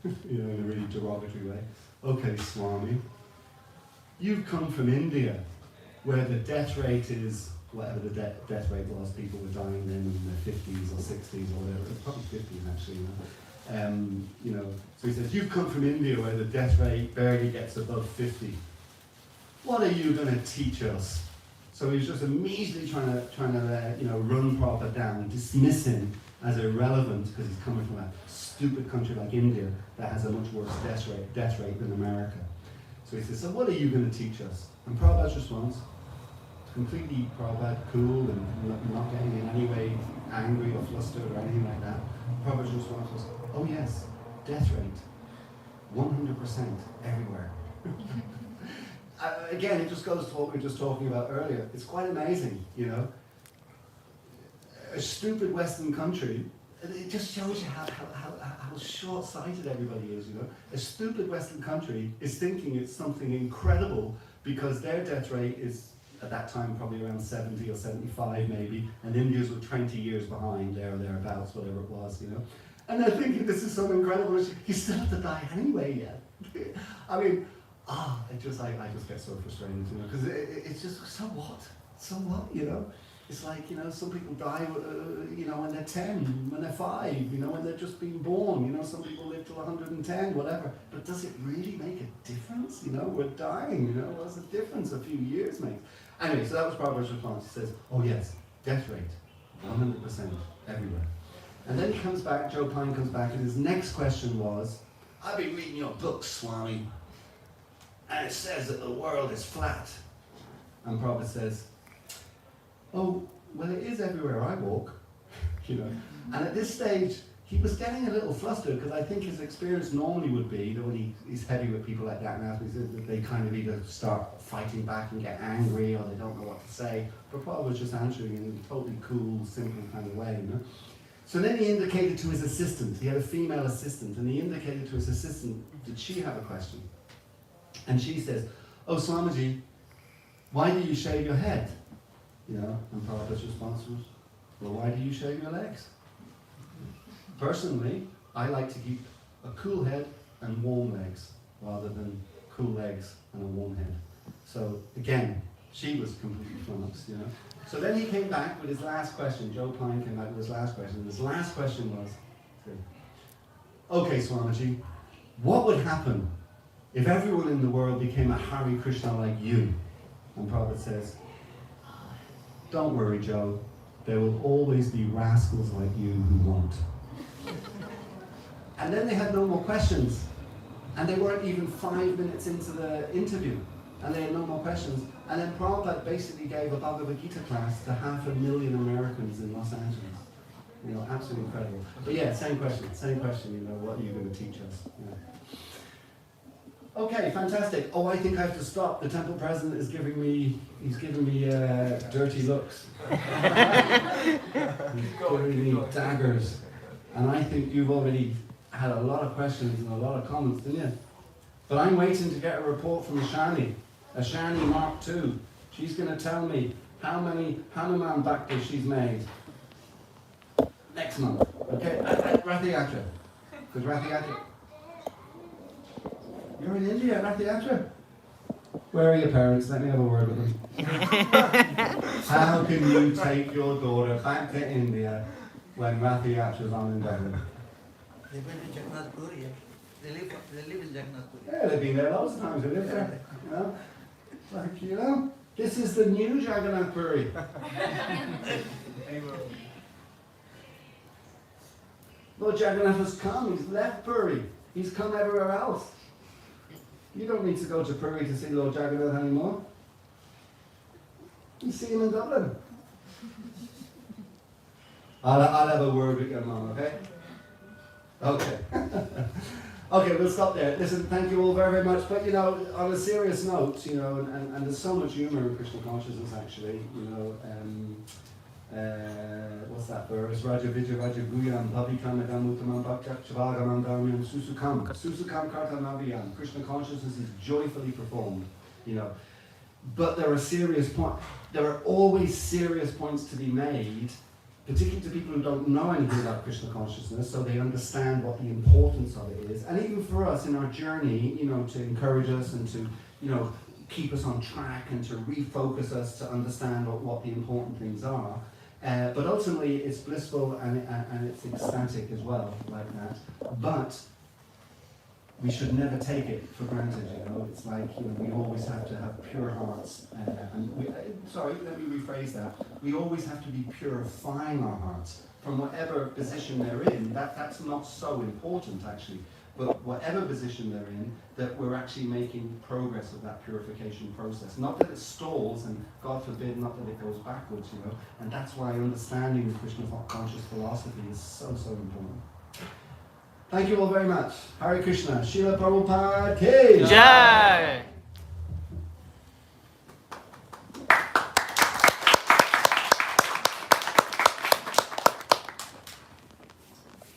you know, in a really derogatory way, okay, Swami, you've come from India, where the death rate is, whatever the death rate was, people were dying then in their 50s or 60s or whatever, probably 50s actually, you know. You know, so he says, you've come from India where the death rate barely gets above 50. What are you going to teach us? So he was just immediately trying to you know, run Prabhupada down and dismiss him as irrelevant because he's coming from a stupid country like India that has a much worse death rate than America. So he says, so what are you going to teach us? And Prabhupada's response, completely Prabhupada, cool and not getting in any way angry or flustered or anything like that. Prabhupada's response was, oh yes, death rate, 100% everywhere. Again, it just goes to what we were just talking about earlier. It's quite amazing, you know. A stupid Western country, it just shows you how short-sighted everybody is, you know. A stupid Western country is thinking it's something incredible because their death rate is, at that time, probably around 70 or 75 maybe, and India's were 20 years behind, there or thereabouts, whatever it was, you know. And they're thinking this is so incredible, you still have to die anyway, yeah. I mean, I just get so frustrated, you know, because it's just, so what, you know? It's like, you know, some people die, you know, when they're 10, when they're 5, you know, when they're just being born, you know, some people live till 110, whatever. But does it really make a difference? You know, we're dying, you know, what's the difference a few years makes? Anyway, so that was Prabhupada's response. He says, oh yes, death rate, 100% everywhere. And then he comes back, Joe Pine comes back, and his next question was, I've been reading your book, Swami, and it says that the world is flat. And Prabhupada says, oh, well, it is everywhere I walk, you know. And at this stage, he was getting a little flustered because I think his experience normally would be that when he's heavy with people like that now, they kind of either start fighting back and get angry or they don't know what to say. But Prabhupada was just answering in a totally cool, simple kind of way, you know. So then he indicated to his assistant, he had a female assistant, and he indicated to his assistant, did she have a question? And she says, oh, Swamiji, why do you shave your head? You know, and Prabhupada's response was, well, why do you shave your legs? Personally, I like to keep a cool head and warm legs, rather than cool legs and a warm head. So again, she was completely flummoxed, you know. So then he came back with his last question. Joe Pine came back with his last question. His last question was, okay, Swamiji, what would happen if everyone in the world became a Hare Krishna like you? And Prabhupada says, don't worry, Joe. There will always be rascals like you who won't. And then they had no more questions. And they weren't even 5 minutes into the interview. And they had no more questions. And then Prabhupada basically gave a Bhagavad Gita class to 500,000 Americans in Los Angeles. You know, absolutely incredible. But yeah, same question, you know, what are you going to teach us? Yeah. Okay, fantastic. Oh, I think I have to stop. The temple president is giving me, dirty looks. He's giving me daggers. And I think you've already had a lot of questions and a lot of comments, didn't you? But I'm waiting to get a report from Ashani Mark II. She's going to tell me how many Hanuman Bhaktas she's made next month. Okay, at Rath Yatra. Because Rath Yatra. You're in India, Rath Yatra? Where are your parents? Let me have a word with them. How can you take your daughter back to India when Rath Yatra's on in Dublin? They went to Jagannath Puri. They live in Jagannath Puri. Yeah, they've been there lots of times. They live there. You know? Like, you know, this is the new Jagannath Puri. Lord Jagannath has come, he's left Puri, he's come everywhere else. You don't need to go to Puri to see Lord Jagannath anymore. You see him in Dublin. I'll have a word with your mum, okay? Okay. Okay, we'll stop there. Listen, thank you all very, very much. But, you know, on a serious note, you know, and there's so much humour in Krishna consciousness, actually, you know, what's that verse? Raja Vijay Raja Guyam Bhavikam Nagamutamam Bhakta Chavagamam Dharmyam Susukam Susukam Kartanaviyam. Krishna consciousness is joyfully performed, you know. But there are serious points. There are always serious points to be made, particularly to people who don't know anything about Krishna consciousness, so they understand what the importance of it is. And even for us in our journey, you know, to encourage us and to, you know, keep us on track and to refocus us to understand what the important things are. But ultimately, it's blissful and it's ecstatic as well, like that. But we should never take it for granted, you know. It's like, you know, we always have to have pure hearts. Sorry, let me rephrase that. We always have to be purifying our hearts from whatever position they're in. That's not so important, actually. But whatever position they're in, that we're actually making progress with that purification process. Not that it stalls, and God forbid, not that it goes backwards, you know. And that's why understanding the Krishna conscious philosophy is so, so important. Thank you all very much. Hare Krishna. Srila Prabhupada Ki Jai!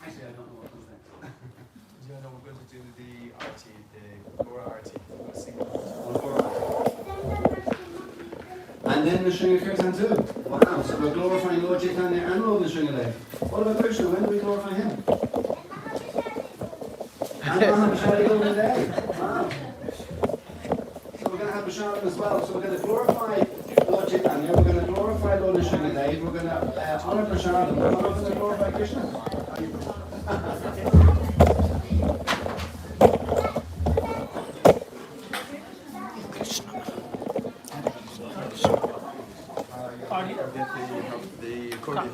Actually, I don't know what comes next. Yeah, no, we're going to do the RT, the Gora RT. We're going to sing And then the Shringa Kirtan too. Wow, so we're glorifying Lord Chaitanya and Lord Shringadev. What about Krishna? When do we glorify him? And Mahamashali over day. Wow. So we're going to have Prashadam as well. So we're going to glorify Lord Chaitanya, we're going to glorify Lord Shringadev, we're going to honor Prashadam, we're going to glorify Krishna. the accordion.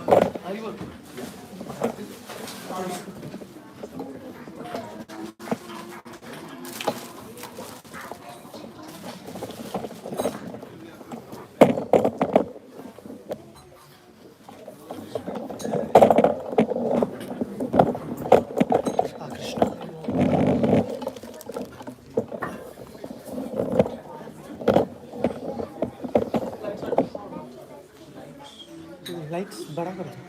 Lights बड़ा कर दो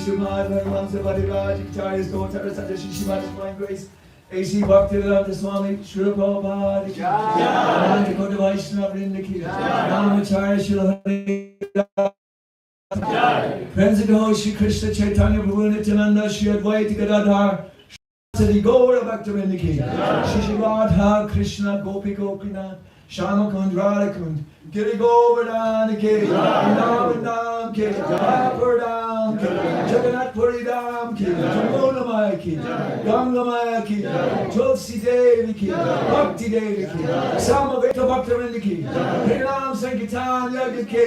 Vishnupada Varamamsa Vadiraj Acharya's Gotara Santa Shishimata's Divine Grace A.C. Bhaktivedanta Swami Srila Prabhupada Ki Jai Gaudiya Vaishnava Vrinda Ki Jai Namacharya Srila Hari Friends of the Holy Shri Krishna Chaitanya Prabhu Nityananda Shri Advaita Gadadhar Sri Gaura Bhaktivinoda Ki Shri Shri Radha Krishna Gopi Gopinath Shama Kund Radha Kund Giri Govardhan Ki Vrindavan Ki Mayapur Ki Jagannath Puri Dham Ki Jamuna Maya Ki Ganga Maya Ki Tulsi Devi Ki Bhakti Devi Ki Samaveta Bhaktivinoda Ki Harinam Sankirtan Yagya Ki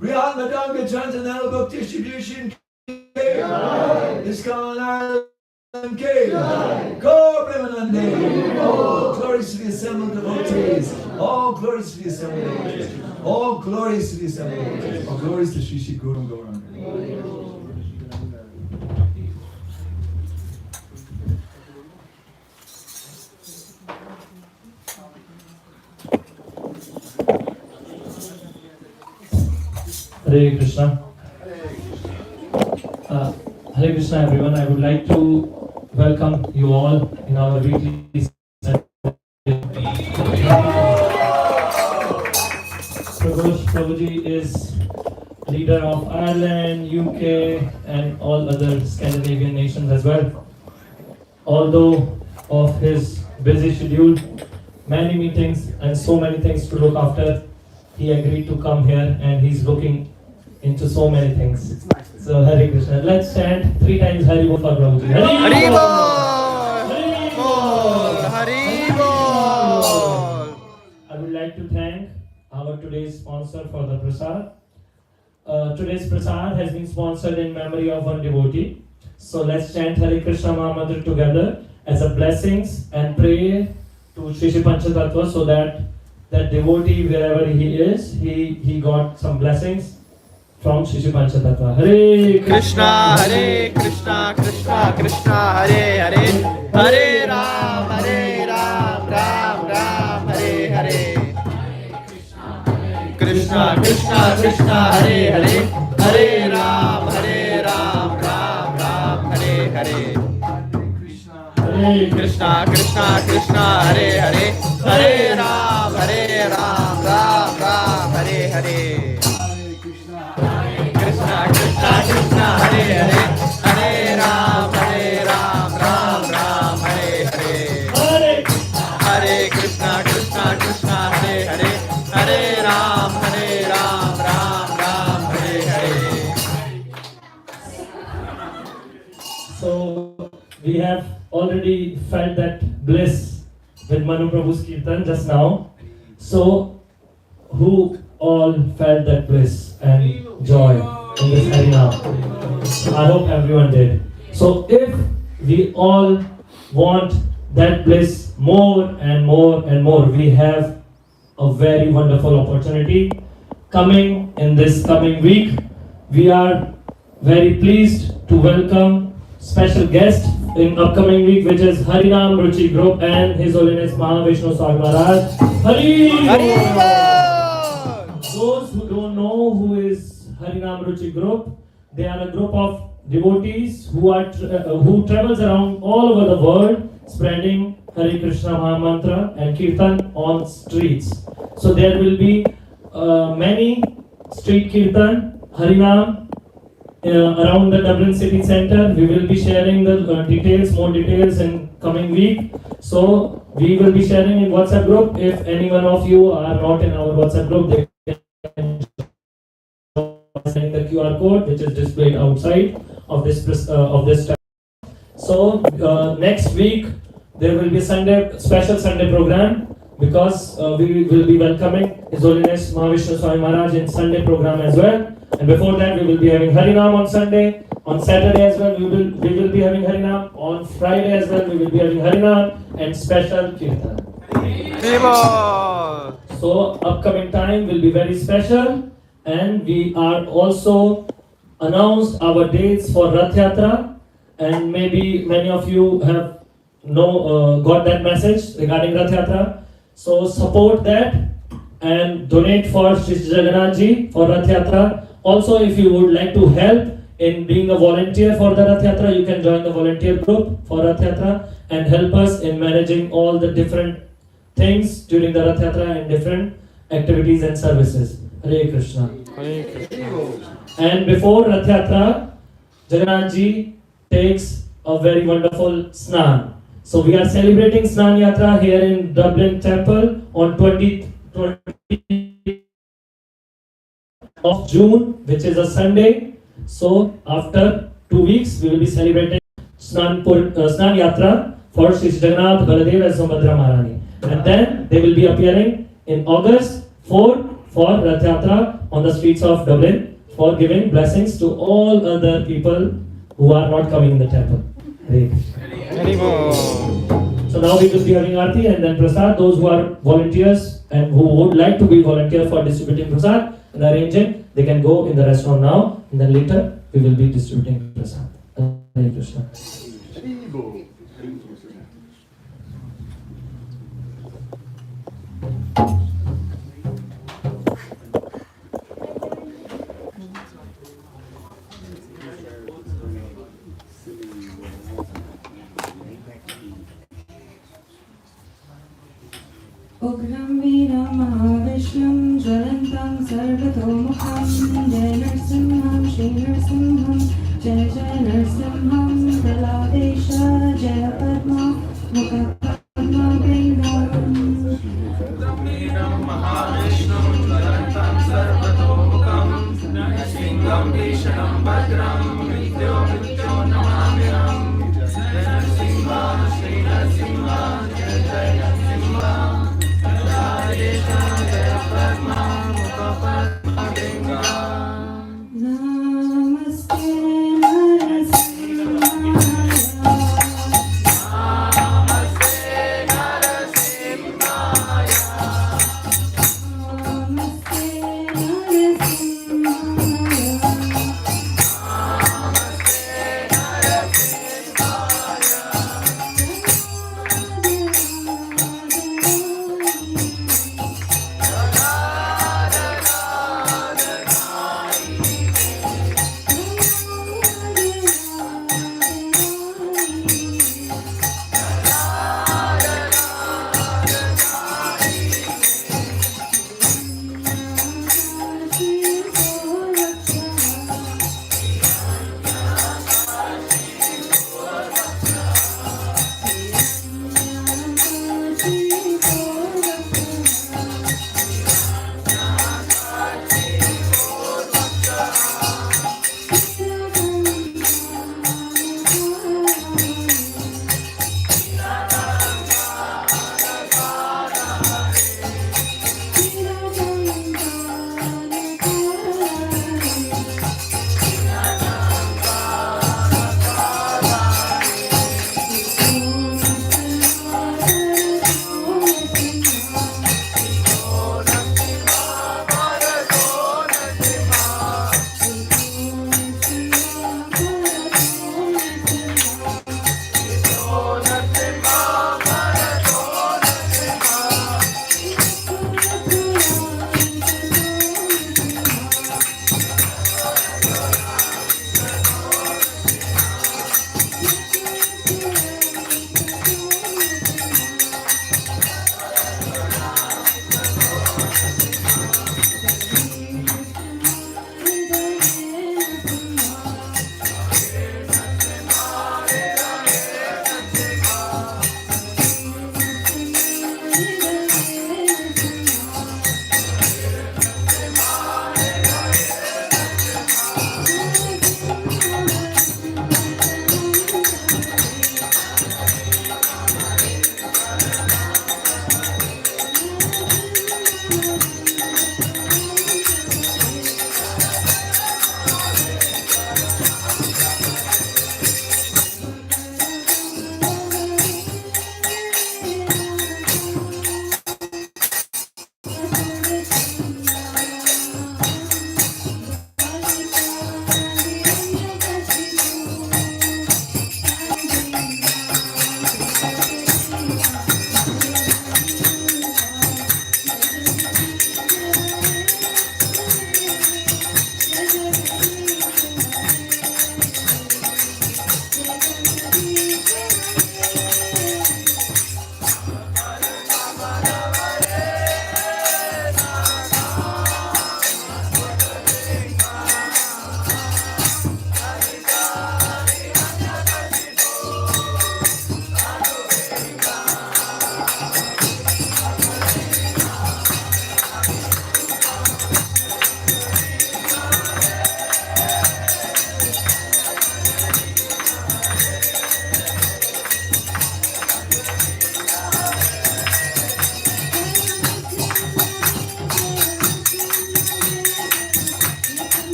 Rihan Madanga Transcendental Book Distribution ISKCON Ireland K Go Premanande all glories to the assembled devotees, all glories to the assembled devotees, all glories to the assembled devotees, all glories to Shri Shri Guru Gauranga. Hare Krishna. Hare Krishna everyone. I would like to welcome you all in our weekly session. Prabhuji is leader of Ireland, UK and all other Scandinavian nations as well. Although of his busy schedule, many meetings and so many things to look after, he agreed to come here and he's looking into so many things. So Hare Krishna. Let's chant 3 times Hari Bol for Prabhuji. Hari Bol! Hari Bol! I would like to thank our today's sponsor for the prasad. Today's prasad has been sponsored in memory of one devotee. So let's chant Hare Krishna Mahamantra together as a blessings and pray to Shri Shri Panchatattva so that that devotee, wherever he is, he got some blessings from Shri Shri Panchatattva. Hare Krishna, Hare Krishna, Krishna Krishna, Hare Hare, Hare Ram, Ram Ram, Hare Hare. Krishna Krishna, Krishna Hare Hare, Hare Ram, Ram Ram, Hare Hare. Hare Krishna Krishna, Krishna Hare Hare, Hare Ram, Ram Ram, Hare Hare. Krishna Krishna, Krishna Hare Hare, Hare Ram, Ram Ram, Hare Hare. Hare Krishna Krishna, Krishna Hare Hare, Hare Ram, Ram Hare Hare. So we have already felt that bliss with Manu Prabhu's Kirtan just now. So who all felt that bliss and joy in this arena? I hope everyone did. So if we all want that bliss more and more and more, we have a very wonderful opportunity coming in this coming week. We are very pleased to welcome special guest in upcoming week, which is Harinam Ruchi Group and His Holiness Mahavishnu Swami Maharaj. Those who don't know who is Harinam Ruchi Group, they are a group of devotees who travels around all over the world spreading Hare Krishna Mahamantra and Kirtan on streets. So there will be many street Kirtan, Harinam around the Dublin city center. We will be sharing the more details in coming week. So we will be sharing in WhatsApp group. If any one of you are not in our WhatsApp group, they can send the QR code which is displayed outside of this So next week there will be special Sunday program, because we will be welcoming His Holiness Mahavishnu Swami Maharaj in Sunday program as well. And before that we will be having Harinam on Sunday. On Saturday as well we will be having Harinam. On Friday as well we will be having Harinam and special Kirtan. So upcoming time will be very special, and we are also announced our dates for Rath Yatra, and maybe many of you have got that message regarding Rath Yatra. So support that and donate for Shri Jagannath Ji for Rath Yatra. Also, if you would like to help in being a volunteer for the Rath Yatra, you can join the volunteer group for Rath Yatra and help us in managing all the different things during the Rath Yatra and different activities and services. Hare Krishna. Hare Krishna. And before Rath Yatra, Jagannath Ji takes a very wonderful snan. So we are celebrating Snan Yatra here in Dublin Temple on 20th of June, which is a Sunday. So after 2 weeks, we will be celebrating Snan Yatra for Sri Jagannath, Baladev and Subhadra Maharani. And then they will be appearing in August 4 for Rath Yatra on the streets of Dublin for giving blessings to all other people who are not coming in the temple. Hare Krishna. So now we will be having Aarti and then Prasad. Those who are volunteers and who would like to be volunteer for distributing Prasad and arranging, they can go in the restaurant now and then later we will be distributing Prasad. Hare Krishna. Ugram Veeram Mahavishlam Jwalantam Sarvatomukham Jai Narsimham Shri Narsimham Jai Jai Narsimham Praladesha Jai Padma Mukha Padma Vrindavam Veeram Mahavishnu Jwalantam Sarvatomukham Narsimham Vishanam Bhadram Mrityo Mrityo Namamyam Jai Narsimha Shri Narsimha Jai Jai Narsimha Praladesha Jai Padma Mukha Padma Vrindavam Namaste Narasimhaya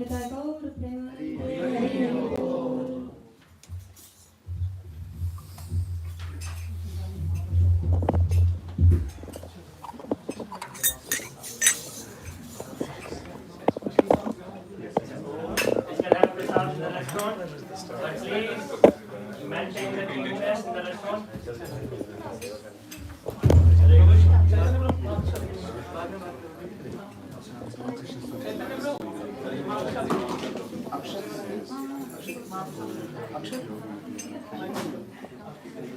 Nitya Gaur Premanande. You can have prasad in the restaurant, but please maintain the cleanliness in the restaurant.